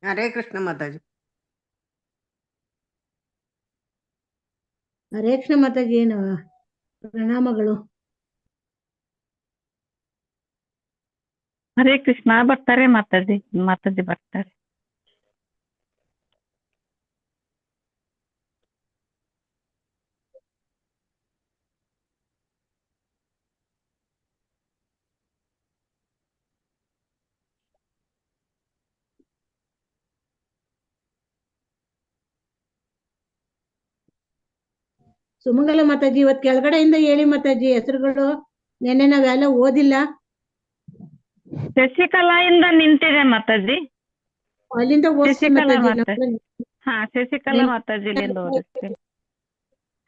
ಹರೇ ಕೃಷ್ಣ ಮಾತಾಜಿ. ಹರೇ ಕೃಷ್ಣ ಮಾತಾಜಿ. ಏನು ಪ್ರಣಾಮಗಳು. ಹರೇ ಕೃಷ್ಣ. ಬರ್ತಾರೆ ಮಾತಾಜಿ, ಮಾತಾಜಿ ಬರ್ತಾರೆ. ಸುಮಂಗಲ ಮಾತಾಜಿ, ಇವತ್ ಕೆಳಗಡೆಯಿಂದ ಹೇಳಿ ಮಾತಾಜಿ ಹೆಸರುಗಳು. ನೆನ್ನೆ ನಾವೆಲ್ಲ ಓದಿಲ್ಲ. ಶಶಿಕಲಾ ಇಂದ ನಿಂತಿದೆ ಮಾತಾಜಿ. ಅಲ್ಲಿಂದ ಓದಿಸಿ ಶಶಿಕಲಾ ಮಾತಾಜಿ. ಮಾತಾಜಿ. ಹಾ, ಶಶಿಕಲಾ ಮಾತಾಜಿಲಿಂದ ಓದಿಸ್ತೀನಿ.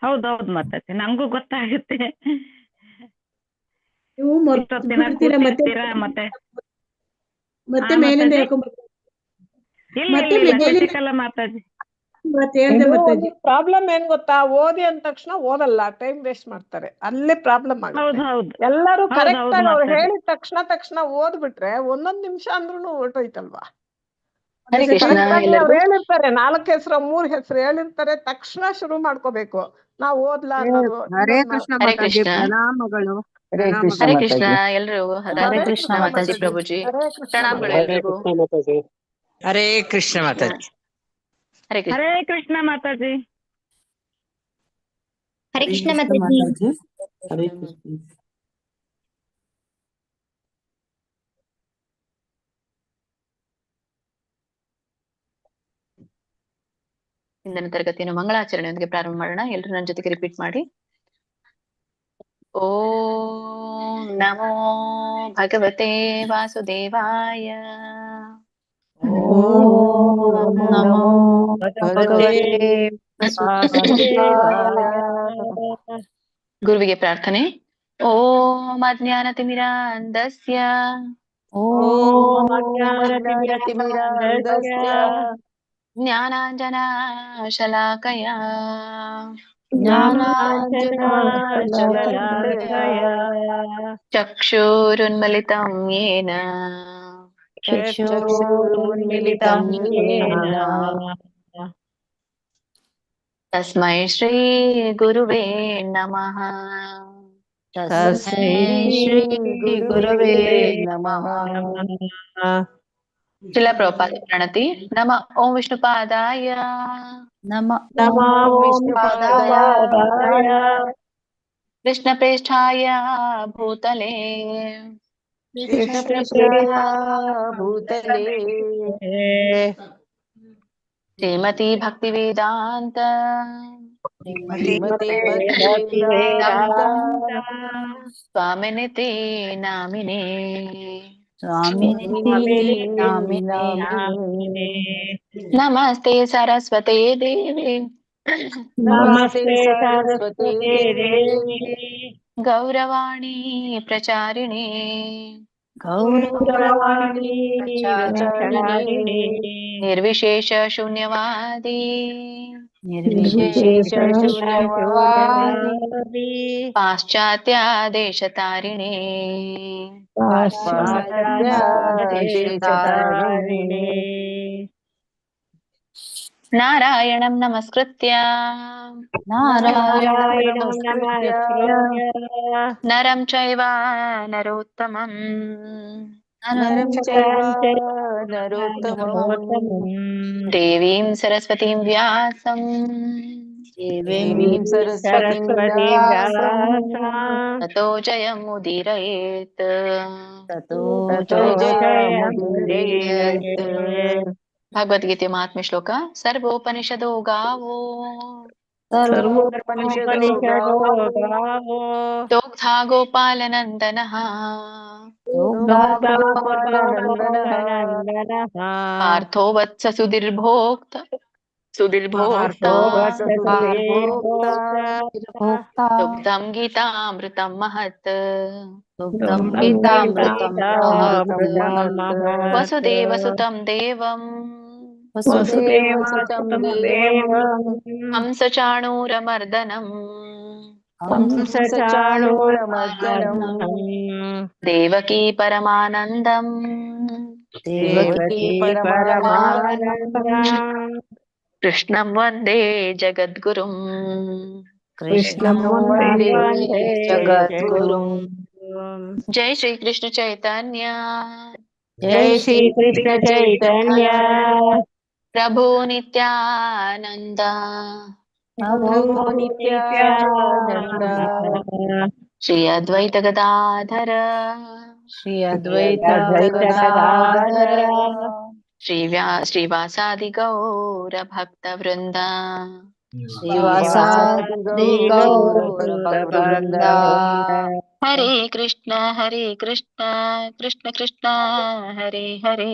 ಹೌದೌದು ಮಾತಾಜಿ, ನಂಗೂ ಗೊತ್ತಾಗುತ್ತೆ. ನೀವು ಇಷ್ಟೊತ್ತಿನ ಬಿಡ್ತೀರಾ ಕೂತಿರ್ತೀರಾ ಮತ್ತೆ. ಮತ್ತೆ ಮೇಲಿಂದ ಹೇಳ್ಕೊಂಡ್ಬರ್ತೀರಾ. ಇಲ್ಲ ಶಶಿಕಲಾ ಮಾತಾಜಿ. ಮತ್ತೆ ಹೇಳ್ದೆ ಮಾತಾಜಿ. ಪ್ರಾಬ್ಲಮ್ ಏನ್ ಗೊತ್ತಾ, ಓದಿ ಅಂದ ತಕ್ಷಣ ಓದಲ್ಲ, ಟೈಮ್ ವೇಸ್ಟ್ ಮಾಡ್ತಾರೆ. ಅಲ್ಲೇ ಪ್ರಾಬ್ಲಮ್ ಆಗುತ್ತೆ. ಎಲ್ಲರೂ ಕರೆಕ್ಟ್ ಆಗಿ ಅವ್ರು ಹೇಳಿದ ತಕ್ಷಣ ಓದ್ಬಿಟ್ರೆ ಒಂದೊಂದ್ ನಿಮಿಷ ಅಂದ್ರೂ ಹೊರಟೋಯ್ತಲ್ವಾ. ಅವ್ರು ಹೇಳಿರ್ತಾರೆ 4 ಹೆಸರು 3 ಹೆಸರು ಹೇಳಿರ್ತಾರೆ, ತಕ್ಷಣ ಶುರು ಮಾಡ್ಕೋಬೇಕು. ನಾವ್ ಓದ್ಲಾ ಅನ್ನೋದು. ಹರೇ ಕೃಷ್ಣ ಮಾತಾಜಿ, ಪ್ರಣಾಮಗಳು. ಹರೇ ಕೃಷ್ಣ ಎಲ್ರಿಗೂ. ಹರೇ ಕೃಷ್ಣ ಮಾತಾಜಿ ಪ್ರಭುಜಿ, ಪ್ರಣಾಮಗಳು ಎಲ್ರಿಗೂ. ಹರೇ ಕೃಷ್ಣ ಮಾತಾಜಿ. ಹರೇ ಕೃಷ್ಣ ಮಾತಾಜಿ. ಹರೇ ಕೃಷ್ಣ ಮಾತಾಜಿ. ಹರೇ ಕೃಷ್ಣ. ಇಂದಿನ ತರಗತಿಯನ್ನು ಮಂಗಳಾಚರಣೆಯೊಂದಿಗೆ ಪ್ರಾರಂಭ ಮಾಡೋಣ. ಎಲ್ಲರೂ ನನ್ನ ಜೊತೆಗೆ ರಿಪೀಟ್ ಮಾಡಿ. ಓಂ ನಮೋ ಭಗವತೆ ವಾಸುದೇವಾಯ. ಓಂ ನಮೋ ಭಗವತೆ ಗುರುವಿಗೆ ಪ್ರಾರ್ಥನೆ. ಓಂ ಅಜ್ಞಾನತಿಮಿರಾಂಧಸ್ಯ ಜ್ಞಾನಾಂಜನಶಲಾಕಯ ಚಕ್ಷುರುನ್ಮಿಲಿತಂ ಯೇನ ತಸ್ಮೈ ಶ್ರೀ ಗುರುವೇ ನಮಃ. ಶಿಲಾ ಪ್ರಭುಪಾದ ಪ್ರಣತಿ. ನಮ ಓಂ ವಿಷ್ಣುಪಾದಾಯ ಕೃಷ್ಣ ಪ್ರೇಷ್ಠಾಯ ಭೂತಲೆ ಶ್ರೀಮತಿ ಭಕ್ತಿ ವೇದಾಂತ ಸ್ವಾಮಿನಿತಿ ನಾಮಿನೇ. ನಮಸ್ತೆ ಸರಸ್ವತೆ ದೇವಿ ಗೌರವಾಣಿ ಪ್ರಚಾರಿಣಿ ನಿರ್ವಿಶೇಷ ಶೂನ್ಯವಾದಿ ಪಾಶ್ಚಾತ್ಯ ದೇಶತಾರಿಣಿ ನಾರಾಯಣಂ ನಮಸ್ಕೃತ್ಯ ನರಂ ಚೈವ ನರೋತ್ತಮಂ ದೇವೀಂ ಸರಸ್ವತೀಂ ವ್ಯಾಸಂ ತತೋ ಜಯಮುದೀರಯೇತ್. ಭಗವದ್ಗೀತೆ ಮಹಾತ್ಮೆ ಶ್ಲೋಕ. ಸರ್ವೋಪನಿಷದೋ ಗಾವೋ ದೋಗ್ಧಾ ಗೋಪಾಲನಂದನಃ ಪಾರ್ಥೋ ವತ್ಸ ಸುಧೀರ್ಭೋಕ್ತ ದುಗ್ಧಂ ಗೀತಾಮೃತಂ ಮಹತ್ ವಸುದೇವಸುತಂ ದೇವಂ ಹಂಸಚಾಣೂರಮರ್ದನಂ ದೇವಕೀ ಪರಮಾನಂದಂ ದೇವಕೀ ಪರಮಾನಂದಂ ಕೃಷ್ಣಂ ವಂದೇ ಜಗದ್ಗುರುಂ. ಕೃಷ್ಣಂ ವಂದೇ ಜಗದ್ಗುರುಂ. ಜೈ ಶ್ರೀ ಕೃಷ್ಣ ಚೈತನ್ಯ ಜೈ ಶ್ರೀ ಕೃಷ್ಣ ಚೈತನ್ಯ ಪ್ರಭು ನಿತ್ಯಾನಂದ ಪ್ರಭು ನಿತ್ಯಾನಂದ ಶ್ರೀ ಅದ್ವೈತ ಗದಾಧರ ಶ್ರೀ ಅದ್ವೈತ ಗದಾಧರ ಶ್ರೀವಾಸಾದಿ ಗೌರ ಭಕ್ತ ವೃಂದ ಶ್ರೀವಾಸಾದಿ ಗೌರ ಭಕ್ತ ವೃಂದ. ಹರೇ ಕೃಷ್ಣ ಕೃಷ್ಣ ಕೃಷ್ಣ ಹರೇ ಹರೇ,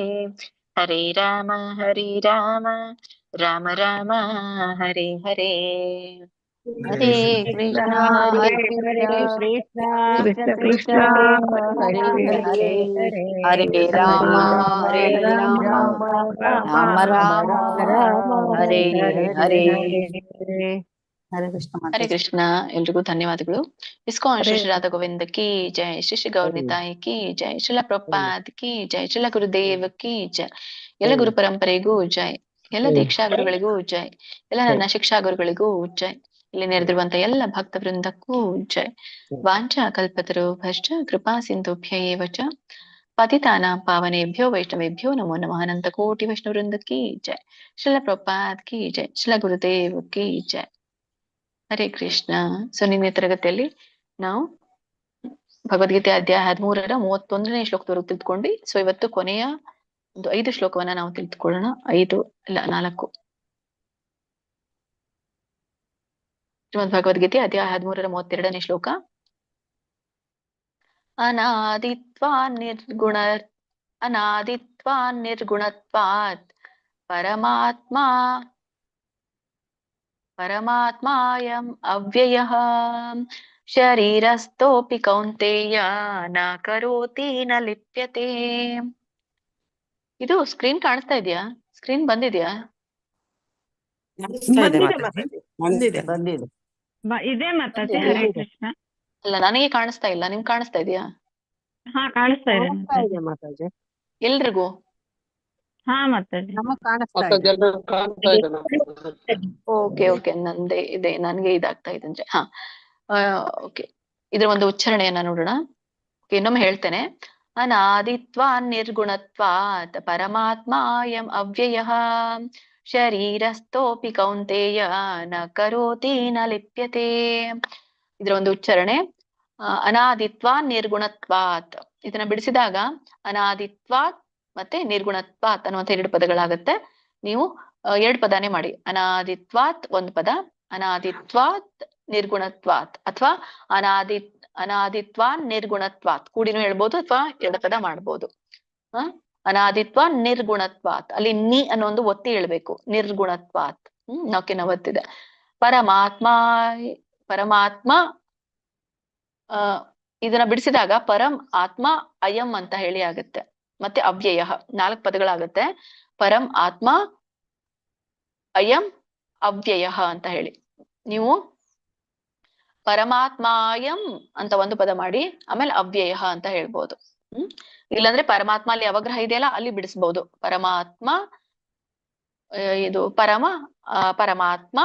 ಹರೇ ರಾಮ ರಾಮ ರಾಮ ಹರೇ ಹರೇ. ಹರೇ ಕೃಷ್ಣ ಕೃಷ್ಣ ಕೃಷ್ಣ ಹರೇ ಹರೇ, ಹರೇ ರಾಮ ರಾಮ ರಾಮ ಹರೇ ಹರೇ. ಹರೇ ಕೃಷ್ಣ ಹರೇ ಕೃಷ್ಣ. ಎಲ್ರಿಗೂ ಧನ್ಯವಾದಗಳು. ಇಸ್ಕಾನ್ ಶ್ರೀ ರಾಧಾ ಗೋವಿಂದ ಕಿ ಜೈ, ಶ್ರೀ ಗೌರ್ ನಿತಾಯಿ ಕಿ ಜೈ, ಶ್ರೀಲ ಪ್ರಭುಪಾದ್ ಕಿ ಜೈ, ಶ್ರೀಲ ಗುರುದೇವ್ ಕಿ ಜೈ. ಎಲ್ಲ ಗುರು ಪರಂಪರೆಗೂ ಜೈ, ಎಲ್ಲ ದೀಕ್ಷಾ ಗುರುಗಳಿಗೂ ಜೈ, ಎಲ್ಲ ನನ್ನ ಶಿಕ್ಷಾ ಗುರುಗಳಿಗೂ ಜೈ, ಇಲ್ಲಿ ನೆರೆದಿರುವಂತ ಎಲ್ಲ ಭಕ್ತ ವೃಂದಕ್ಕೂ ಜೈ. ವಾಂಚಾ ಕಲ್ಪತರು ಭಶ್ಚ ಕೃಪಾ ಸಿಂಧುಭ್ಯ ಏವ ಚ ಪತಿತಾನಾಂ ಪಾವನೇಭ್ಯೋ ವೈಷ್ಣವೇಭ್ಯೋ ನಮೋ ನಮಃ. ಅನಂತ ಕೋಟಿ ವೈಷ್ಣವ ವೃಂದ ಕಿ ಜೈ, ಶ್ರೀಲ ಪ್ರಭುಪಾದ್ ಕಿ ಜೈ, ಶ್ರೀಲ ಗುರುದೇವ್ ಕಿ ಜೈ. ಹರೇ ಕೃಷ್ಣ. ಸೊ ನಿನ್ನೆ ತರಗತಿಯಲ್ಲಿ ನಾವು ಭಗವದ್ಗೀತೆ ಅಧ್ಯಾಯ 13ರ 31ನೇ ಶ್ಲೋಕದವರೆಗೂ ತಿಳ್ಕೊಂಡ್ವಿ. ಸೊ ಇವತ್ತು ಕೊನೆಯ ಒಂದು 5 ಶ್ಲೋಕವನ್ನ ನಾವು ತಿಳಿದುಕೊಳ್ಳೋಣ. 4 ಶ್ರೀಮದ್ ಭಗವದ್ಗೀತೆ ಅಧ್ಯಾಯ 13ರ 32ನೇ ಶ್ಲೋಕ. ಅನಾದಿತ್ವಾನ್ ನಿರ್ಗುಣತ್ವಾತ್ ಪರಮಾತ್ಮಾಯಂ ಅವ್ಯಯಃ ಶರೀರಸ್ಥೋಪಿ ಕೌಂತೆಯ ನ ಕರೋತಿ ನ ಲಿಪ್ಯತೆ. ಇದು ಸ್ಕ್ರೀನ್ ಕಾಣಿಸ್ತಾ ಇದೆಯಾ? ಸ್ಕ್ರೀನ್ ಬಂದಿದ್ಯಾ? ಇದೆ ಮಾತಾಜಿ. ಹರೇ ಕೃಷ್ಣ. ಅಲ್ಲ, ನನಗೆ ಕಾಣಿಸ್ತಾ ಇಲ್ಲ. ನಿಮ್ಗೆ ಕಾಣಿಸ್ತಾ ಇದೆಯಾ? ಹಾ ಕಾಣಿಸ್ತಾ ಇದೆ ಮಾತಾಜಿ. ಎಲ್ರಿಗೂ? ಹಾ ಮಾತಾಜಿ. ನಮಗ್ ಕಾಣಿಸ್ತಾ ಇದೆ. ಓಕೆ ನಂದೇ ಇದೆ, ನನ್ಗೆ ಇದಾಗ್ತಾ ಇದೆ. ಹಾ ಓಕೆ. ಇದ್ರ ಒಂದು ಉಚ್ಚಾರಣೆಯನ್ನ ನೋಡೋಣ. ಇನ್ನೊಮ್ಮೆ ಹೇಳ್ತೇನೆ. ಅನಾದಿತ್ವಾನ್ ನಿರ್ಗುಣತ್ವಾತ್ ಪರಮಾತ್ಮಾಯಂ ಅವ್ಯಯಃ ಶರೀರಸ್ಥೋಪಿ ಕೌಂತೆಯ ನ ಕರೋತಿ ನ ಲಿಪ್ಯತೆ. ಇದರ ಒಂದು ಉಚ್ಚಾರಣೆ ಅನಾದಿತ್ವಾನ್ ನಿರ್ಗುಣತ್ವಾತ್. ಇದನ್ನ ಬಿಡಿಸಿದಾಗ ಅನಾದಿತ್ವಾತ್ ಮತ್ತೆ ನಿರ್ಗುಣತ್ವಾತ್ ಅನ್ನುವಂಥ 2 ಪದಗಳಾಗತ್ತೆ. ನೀವು 2 ಪದಾನೇ ಮಾಡಿ. ಅನಾದಿತ್ವಾತ್ ಒಂದು ಪದ, ಅನಾದಿತ್ವಾತ್ ನಿರ್ಗುಣತ್ವಾತ್, ಅಥವಾ ಅನಾದಿತ್ವಾನ್ ನಿರ್ಗುಣತ್ವಾತ್ ಕೂಡಿನೂ ಹೇಳ್ಬೋದು, ಅಥವಾ 2 ಪದ ಮಾಡ್ಬೋದು. ಅನಾದಿತ್ವಾನ್ ನಿರ್ಗುಣತ್ವಾತ್, ಅಲ್ಲಿ ನಿ ಅನ್ನೋ ಒಂದು ಒತ್ತಿ ಹೇಳ್ಬೇಕು. ನಿರ್ಗುಣತ್ವಾತ್ ನಾಕಿನ ಒತ್ತಿದೆ. ಪರಮಾತ್ಮ ಇದನ್ನ ಬಿಡಿಸಿದಾಗ ಪರಂ ಆತ್ಮ ಅಯಂ ಅಂತ ಹೇಳಿ ಆಗುತ್ತೆ. ಮತ್ತೆ ಅವ್ಯಯ 4 ಪದಗಳಾಗತ್ತೆ. ಪರಂ ಆತ್ಮ ಅಯಂ ಅವ್ಯಯ ಅಂತ ಹೇಳಿ ನೀವು ಪರಮಾತ್ಮಾಯಂ ಅಂತ ಒಂದು ಪದ ಮಾಡಿ ಆಮೇಲೆ ಅವ್ಯಯ ಅಂತ ಹೇಳ್ಬೋದು. ಇಲ್ಲಾಂದ್ರೆ ಪರಮಾತ್ಮ ಅಲ್ಲಿ ಅವಗ್ರಹ ಇದೆಯಲ್ಲ, ಅಲ್ಲಿ ಬಿಡಿಸ್ಬಹುದು. ಪರಮಾತ್ಮ ಇದು ಪರಮಾತ್ಮ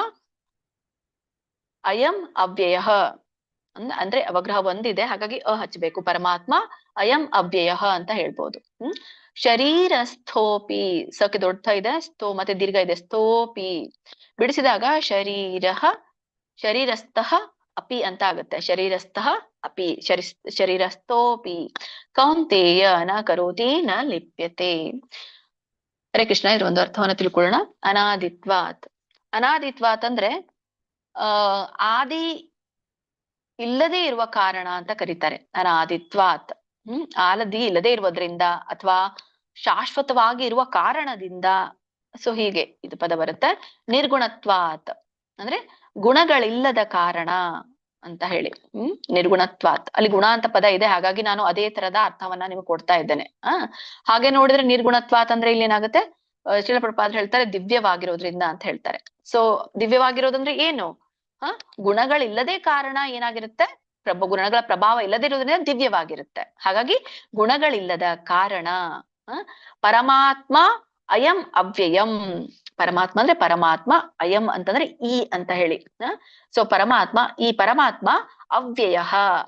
ಅಯಂ ಅವ್ಯಯ ಅಂದ್ರೆ ಅವಗ್ರಹ ಒಂದಿದೆ, ಹಾಗಾಗಿ ಹಚ್ಚಬೇಕು. ಪರಮಾತ್ಮ ಅಯಂ ಅವ್ಯಯ ಅಂತ ಹೇಳ್ಬೋದು. ಶರೀರಸ್ಥೋಪಿ, ಸಕ್ಕೆ ದೊಡ್ಡ ಇದೆ, ಸ್ಥೋ ಮತ್ತೆ ದೀರ್ಘ ಇದೆ, ಸ್ಥೋಪಿ ಬಿಡಿಸಿದಾಗ ಶರೀರಸ್ಥಃ ಅಪಿ ಅಂತ ಆಗುತ್ತೆ. ಶರೀರಸ್ಥಃ ಅಪಿ ಶರೀರಸ್ಥೋಪಿ ಕೌಂತೆಯ ನ ಕರೋತಿ ನ ಲಿಪ್ಯತೆ. ಹರೇ ಕೃಷ್ಣ. ಇದ್ರ ಒಂದು ಅರ್ಥವನ್ನ ತಿಳ್ಕೊಳ್ಳೋಣ. ಅನಾದಿತ್ವಾತ್ ಅಂದ್ರೆ ಆದಿ ಇಲ್ಲದೆ ಇರುವ ಕಾರಣ ಅಂತ ಕರೀತಾರೆ. ಅನಾದಿತ್ವಾತ್ ಆಲದಿ ಇಲ್ಲದೆ ಇರುವುದರಿಂದ ಅಥವಾ ಶಾಶ್ವತವಾಗಿ ಇರುವ ಕಾರಣದಿಂದ. ಸೊ ಹೀಗೆ ಇದು ಪದ ಬರುತ್ತೆ. ನಿರ್ಗುಣತ್ವಾತ್ ಅಂದ್ರೆ ಗುಣಗಳಿಲ್ಲದ ಕಾರಣ ಅಂತ ಹೇಳಿ. ನಿರ್ಗುಣತ್ವಾತ್ ಅಲ್ಲಿ ಗುಣ ಅಂತ ಪದ ಇದೆ, ಹಾಗಾಗಿ ನಾನು ಅದೇ ತರದ ಅರ್ಥವನ್ನ ನಿಮ್ಗೆ ಕೊಡ್ತಾ ಇದ್ದೇನೆ. ಹಾಗೆ ನೋಡಿದ್ರೆ ನಿರ್ಗುಣತ್ವಾತ್ ಅಂದ್ರೆ ಇಲ್ಲಿ ಏನಾಗುತ್ತೆ, ಶ್ರೀಲ ಪ್ರಭುಪಾದರು ಹೇಳ್ತಾರೆ ದಿವ್ಯವಾಗಿರೋದ್ರಿಂದ ಅಂತ ಹೇಳ್ತಾರೆ. ಸೊ ದಿವ್ಯವಾಗಿರೋದಂದ್ರೆ ಏನು? ಗುಣಗಳಿಲ್ಲದೆ ಕಾರಣ ಏನಾಗಿರುತ್ತೆ, ಗುಣಗಳ ಪ್ರಭಾವ ಇಲ್ಲದೆ ಇರೋದ್ರಿಂದ ದಿವ್ಯವಾಗಿರುತ್ತೆ. ಹಾಗಾಗಿ ಗುಣಗಳಿಲ್ಲದ ಕಾರಣ ಪರಮಾತ್ಮ ಅಯಂ ಅವ್ಯಯಂ. ಪರಮಾತ್ಮ ಅಂದ್ರೆ ಪರಮಾತ್ಮ, ಅಯಂ ಅಂತಂದ್ರೆ ಈ ಅಂತ ಹೇಳಿ. ಸೊ ಈ ಪರಮಾತ್ಮ ಅವ್ಯಯ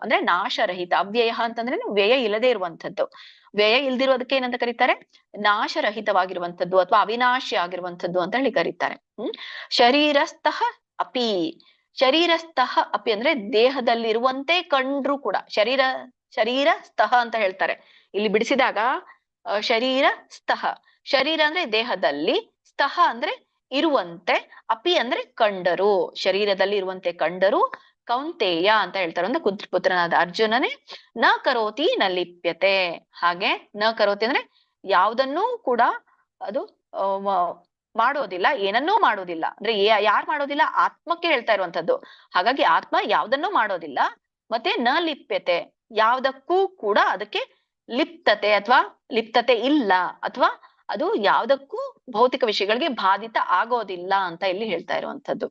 ಅಂದ್ರೆ ನಾಶರಹಿತ. ಅವ್ಯಯ ಅಂತಂದ್ರೆ ವ್ಯಯ ಇಲ್ಲದೆ ಇರುವಂತದ್ದು. ವ್ಯಯ ಇಲ್ದಿರೋದಕ್ಕೆ ಏನಂತ ಕರೀತಾರೆ? ನಾಶರಹಿತವಾಗಿರುವಂತದ್ದು ಅಥವಾ ಅವಿನಾಶಿ ಆಗಿರುವಂತದ್ದು ಅಂತ ಹೇಳಿ ಕರೀತಾರೆ. ಶರೀರಸ್ಥಃ ಅಪಿ. ಶರೀರಸ್ಥಃ ಅಪಿ ಅಂದ್ರೆ ದೇಹದಲ್ಲಿರುವಂತೆ ಕಂಡ್ರು ಕೂಡ. ಶರೀರಸ್ಥಃ ಅಂತ ಹೇಳ್ತಾರೆ. ಇಲ್ಲಿ ಬಿಡಿಸಿದಾಗ ಶರೀರ ಸ್ಥಃ. ಶರೀರ ಅಂದ್ರೆ ದೇಹದಲ್ಲಿ, ಸ್ಥಃ ಅಂದ್ರೆ ಇರುವಂತೆ, ಅಪಿ ಅಂದ್ರೆ ಕಂಡರು. ಶರೀರದಲ್ಲಿ ಇರುವಂತೆ ಕಂಡರು. ಕೌಂತೇಯ ಅಂತ ಹೇಳ್ತಾರೆ. ಅಂದ್ರೆ ಪುತ್ರನಾದ ಅರ್ಜುನನೇ ನ ಕರೋತಿ ನ ಲಿಪ್ಯತೆ. ಹಾಗೆ ನ ಕರೋತಿ ಅಂದ್ರೆ ಯಾವುದನ್ನೂ ಕೂಡ ಅದು ಮಾಡೋದಿಲ್ಲ, ಏನನ್ನೂ ಮಾಡೋದಿಲ್ಲ. ಅಂದ್ರೆ ಯಾರು ಮಾಡೋದಿಲ್ಲ? ಆತ್ಮಕ್ಕೆ ಹೇಳ್ತಾ ಇರುವಂತದ್ದು. ಹಾಗಾಗಿ ಆತ್ಮ ಯಾವುದನ್ನೂ ಮಾಡೋದಿಲ್ಲ. ಮತ್ತೆ ನ ಲಿಪ್ಯತೆ, ಯಾವುದಕ್ಕೂ ಕೂಡ ಅದಕ್ಕೆ ಲಿಪ್ತತೆ ಇಲ್ಲ, ಅಥವಾ ಅದು ಯಾವುದಕ್ಕೂ ಭೌತಿಕ ವಿಷಯಗಳಿಗೆ ಬಾಧಿತ ಆಗೋದಿಲ್ಲ ಅಂತ ಇಲ್ಲಿ ಹೇಳ್ತಾ ಇರುವಂತದ್ದು.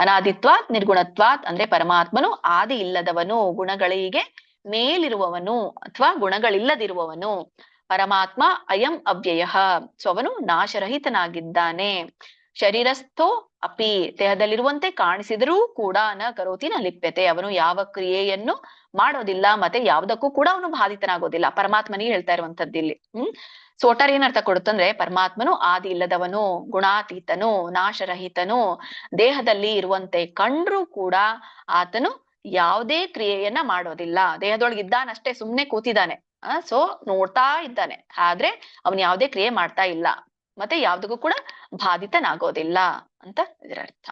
ಅನಾದಿತ್ವಾತ್ ನಿರ್ಗುಣತ್ವಾತ್ ಅಂದ್ರೆ ಪರಮಾತ್ಮನು ಆದಿ ಇಲ್ಲದವನು, ಗುಣಗಳಿಗೆ ಮೇಲಿರುವವನು ಅಥವಾ ಗುಣಗಳಿಲ್ಲದಿರುವವನು. ಪರಮಾತ್ಮ ಅಯಂ ಅವ್ಯಯ. ಸೊ ಅವನು ನಾಶರಹಿತನಾಗಿದ್ದಾನೆ. ಶರೀರಸ್ಥೋ ಅಪಿ, ದೇಹದಲ್ಲಿರುವಂತೆ ಕಾಣಿಸಿದರೂ ಕೂಡ ನ ಕರೋತಿ ನ ಲಿಪ್ಯತೆ. ಅವನು ಯಾವ ಕ್ರಿಯೆಯನ್ನು ಮಾಡೋದಿಲ್ಲ, ಮತ್ತೆ ಯಾವುದಕ್ಕೂ ಕೂಡ ಅವನು ಬಾಧಿತನಾಗೋದಿಲ್ಲ. ಪರಮಾತ್ಮನಿಗೆ ಹೇಳ್ತಾ ಇರುವಂತದ್ದು ಇಲ್ಲಿ. ಸೊ ಒಟ್ಟಾರೆ ಏನ್ ಅರ್ಥ ಕೊಡುತ್ತಂದ್ರೆ, ಪರಮಾತ್ಮನು ಆದಿ ಇಲ್ಲದವನು, ಗುಣಾತೀತನು, ನಾಶರಹಿತನು. ದೇಹದಲ್ಲಿ ಇರುವಂತೆ ಕಂಡ್ರೂ ಕೂಡ ಆತನು ಯಾವುದೇ ಕ್ರಿಯೆಯನ್ನ ಮಾಡೋದಿಲ್ಲ. ದೇಹದೊಳಗಿದ್ದಾನಷ್ಟೇ, ಸುಮ್ನೆ ಕೂತಿದ್ದಾನೆ. ಸೊ ನೋಡ್ತಾ ಇದ್ದಾನೆ, ಆದ್ರೆ ಅವನು ಯಾವುದೇ ಕ್ರಿಯೆ ಮಾಡ್ತಾ ಇಲ್ಲ, ಮತ್ತೆ ಯಾವ್ದಕ್ಕೂ ಕೂಡ ಬಾಧಿತನಾಗೋದಿಲ್ಲ ಅಂತ ಇದರ ಅರ್ಥ.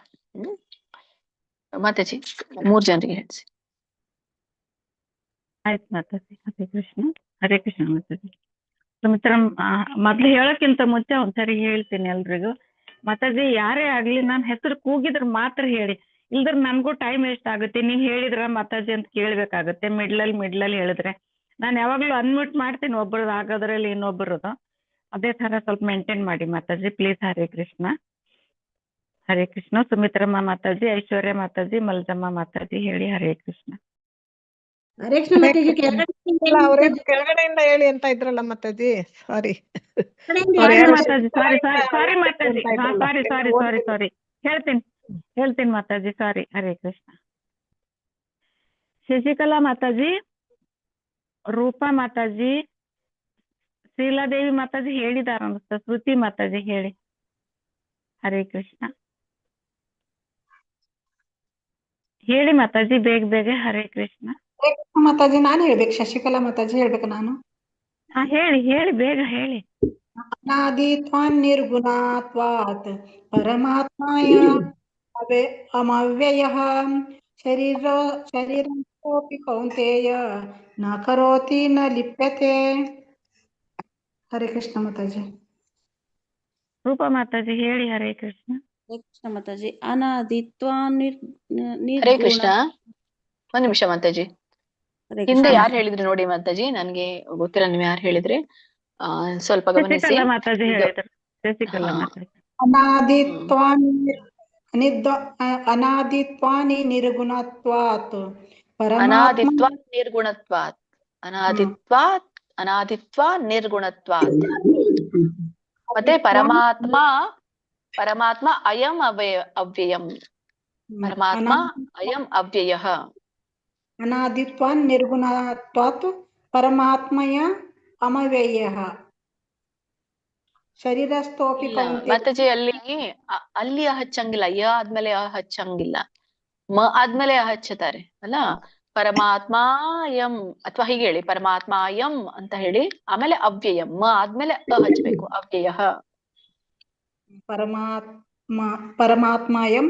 ಮಾತಾಜಿ 3 ಜನರಿಗೆ ಹೇಳಿಸಿ. ಆಯ್ತು ಮಾತಾಜಿ. ಹರೇ ಕೃಷ್ಣ. ಹರೇ ಕೃಷ್ಣ ಮಾತಾಜಿ. ಮಿತ್ರ, ಮೊದ್ಲು ಹೇಳಕ್ಕಿಂತ ಮುಂಚೆ ಒಂದ್ಸರಿ ಹೇಳ್ತೀನಿ ಎಲ್ರಿಗೂ. ಮಾತಾಜಿ ಯಾರೇ ಆಗ್ಲಿ ನನ್ನ ಹೆಸರು ಕೂಗಿದ್ರೆ ಮಾತ್ರ ಹೇಳಿ, ಇಲ್ದ್ರ ನನ್ಗೂ ಟೈಮ್ ವೇಸ್ಟ್ ಆಗುತ್ತೆ. ನೀವ್ ಹೇಳಿದ್ರ ಮಾತಾಜಿ ಅಂತ ಕೇಳ್ಬೇಕಾಗತ್ತೆ. ಮಿಡ್ಲಲ್ಲಿ ಹೇಳಿದ್ರೆ ನಾನು ಯಾವಾಗ್ಲೂ ಅನ್ಮ್ಯೂಟ್ ಮಾಡ್ತೀನಿ, ಒಬ್ಬರದ್ದು ಆಗೋದ್ರಲ್ಲಿ ಇನ್ನೊಬ್ಬರದು. ಅದೇ ತರ ಸ್ವಲ್ಪ ಮೇಂಟೈನ್ ಮಾಡಿ ಮಾತಾಜಿ ಪ್ಲೀಸ್. ಹರೇ ಕೃಷ್ಣ. ಹರೇ ಕೃಷ್ಣ. ಸುಮಿತ್ರಮ್ಮ ಮಾತಾಜಿ, ಐಶ್ವರ್ಯ ಮಾತಾಜಿ, ಮಲ್ಜಮ್ಮ ಮಾತಾಜಿ ಹೇಳಿ. ಹರೇ ಕೃಷ್ಣ. ಹರೇ ಕೃಷ್ಣ ಮಾತಾಜಿ. ಕೆಳಗಡೆಯಿಂದ ಹೇಳಿ ಅಂತ ಇದ್ರಲ್ಲ ಮಾತಾಜಿ. ಸಾರಿ ಮಾತಾಜಿ, ಸಾರಿ ಮಾತಾಜಿ. ಸಾರಿ ಹೇಳ್ತೀನಿ ಮಾತಾಜಿ. ಸಾರಿ. ಹರೇ ಕೃಷ್ಣ. ಶಶಿಕಲಾ ಮಾತಾಜಿ, ರೂಪಾ ಮಾತಾಜಿ, ಶ್ರೀಲಾದೇವಿ ಮಾತಾಜಿ ಹೇಳಿದಾರ ಅನ್ಸುತ್ತೆ. ಶ್ರುತಿ ಮಾತಾಜಿ ಹೇಳಿ. ಹರೇ ಕೃಷ್ಣ. ಹೇಳಿ ಮಾತಾಜಿ, ಬೇಗ. ಹರೇ ಕೃಷ್ಣ. ಮಾತಾಜಿ ನಾನು ಹೇಳ್ಬೇಕು? ಶಶಿಕಲಾ ಮಾತಾಜಿ ಹೇಳ್ಬೇಕು ನಾನು? ಹೇಳಿ ಬೇಗ ಹೇಳಿ. ಅನಾದಿತ್ವಾನ್ ನಿರ್ಗುಣಾತ್ವಾತ್ ಪರಮಾತ್ಮಾಯ ಅಮವ್ಯಯಃ ಶರೀರೋಪಿ ಕೌಂತೇಯ ನ ಕರೋತಿ ನ ಲಿಪ್ಯತೆ. ಹರೇ ಕೃಷ್ಣ ಮಾತಾಜಿ. ರೂಪಾ ಮಾತಾಜಿ ಹೇಳಿ. ಹರೇ ಕೃಷ್ಣ. ಹರೇ ಕೃಷ್ಣ ಮಾತಾಜಿ. ಅನಾದಿತ್ವಾನ್ ಹರೇ ಕೃಷ್ಣ. ಒಂದ್ ನಿಮಿಷ ಮಾತಾಜಿ, ಹಿಂದೆ ಯಾರು ಹೇಳಿದ್ರಿ ನೋಡಿ ಮಾತಾಜಿ, ನನ್ಗೆ ಗೊತ್ತಿಲ್ಲ ನೀವು ಯಾರು ಹೇಳಿದ್ರಿ. ಸ್ವಲ್ಪ ಗಮನಿಸಿ. ಮಾತಾಜಿ ಹೇಳಿದ್ರು. ಶಶಿಕಲಾ ಮಾತಾಜಿ. ಅನಾದಿತ್ವಾನಿ ನಿರ್ಗುಣತ್ವಾತ್ ಅನಾದಿತ್ವಾ ನಿರ್ಗುಣತ್ವಾತ್. ಮತ್ತೆ ಪರಮಾತ್ಮ ಅಯಂ ಅವ್ಯಯಂ. ಪರಮಾತ್ಮ ಅಯಂ ಅವ್ಯಯಃ. ಅನಾದಿತ್ವಾನ್ ನಿರ್ಗುಣತ್ವಾತ್ ಪರಮಾತ್ಮಯ ಅಮವ್ಯಯಃ ಶರೀರಸ್ಥೋಪಿ ಕೌಂತೇಯ. ಮಾತಾಜಿ ಅಲ್ಲಿ ಹಚ್ಚಂಗಿಲ್ಲ. ಯ ಆದ್ಮೇಲೆ ಹಚ್ಚಂಗಿಲ್ಲ, ಮ ಆದ್ಮೇಲೆ ಹಚ್ಚತಾರೆ ಅಲ್ಲ. ಪರಮಾತ್ಮ ಯಂ ಅಥವಾ ಹೀಗೆ ಹೇಳಿ, ಪರಮಾತ್ಮ ಯಂ ಅಂತ ಹೇಳಿ, ಆಮೇಲೆ ಅವ್ಯಯಂ, ಮ ಆದ್ಮೇಲೆ ಹಚ್ಬೇಕು. ಅವ್ಯಯಃ. ಪರಮಾತ್ಮಯಂ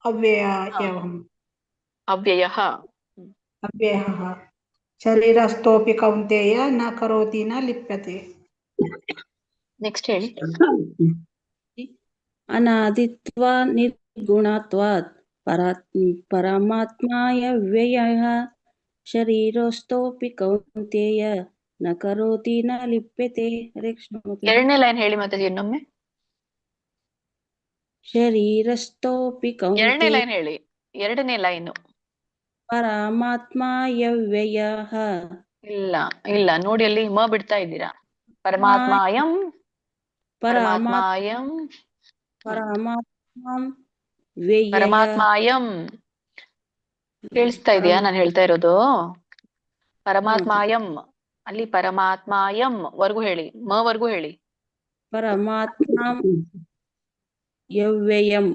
ಅವ್ಯಯಃ ಅವ್ಯಯಃ ಶರೀರಸ್ಥೋಪಿ ಕೌಂತೇಯ ನ ಕರೋತಿ ನ ಲಿಪ್ಯತೆ. ನೆಕ್ಸ್ಟ್ ಹೇಳಿ. ಅನಾದಿತ್ವಾ ನಿರ್ಗುಣತ್ವಾತ್ ಪರಮಾತ್ಮಾಯ ವ್ಯಯಃ ಶರೀರಸ್ಥೋಪಿ ಕೌಂತೇಯ ನ ಕರೋತಿ ನ ಲಿಪ್ಯತೆ. ಹರೇ ಕೃಷ್ಣ. ಎರಡನೇ ಲೈನ್ ಹೇಳಿ ಮಾತಾಜಿ ಇನ್ನೊಮ್ಮೆ. ಶರೀರಸ್ಥೋಪಿ ಕೌಂತೇಯ. ಎರಡನೇ ಲೈನ್ ಹೇಳಿ. ಎರಡನೇ ಲೈನು. ಪರಮಾತ್ಮಾಯ ವ್ಯಯಃ. ಇಲ್ಲ ನೋಡಿ, ಅಲ್ಲಿ ಮ ಬಿಡ್ತಾ ಇದ್ದೀರಾ. ಪರಮಾತ್ಮಾಯಂ ಪರಮಾತ್ಮಾಯಂ ವ್ಯಯ ಪರಮಾತ್ಮಾಯಂ ಕೇಳಿಸ್ತಾ ಇದೆಯಾ ನಾನು ಹೇಳ್ತಾ ಇರೋದು? ಪರಮಾತ್ಮಾಯಂ ಅಲ್ಲಿ ಪರಮಾತ್ಮಾಯಂ ವರ್ಗು ಹೇಳಿ, ಮ ವರ್ಗು ಹೇಳಿ. ಪರಮಾತ್ಮ ಯವ್ಯಯಂ.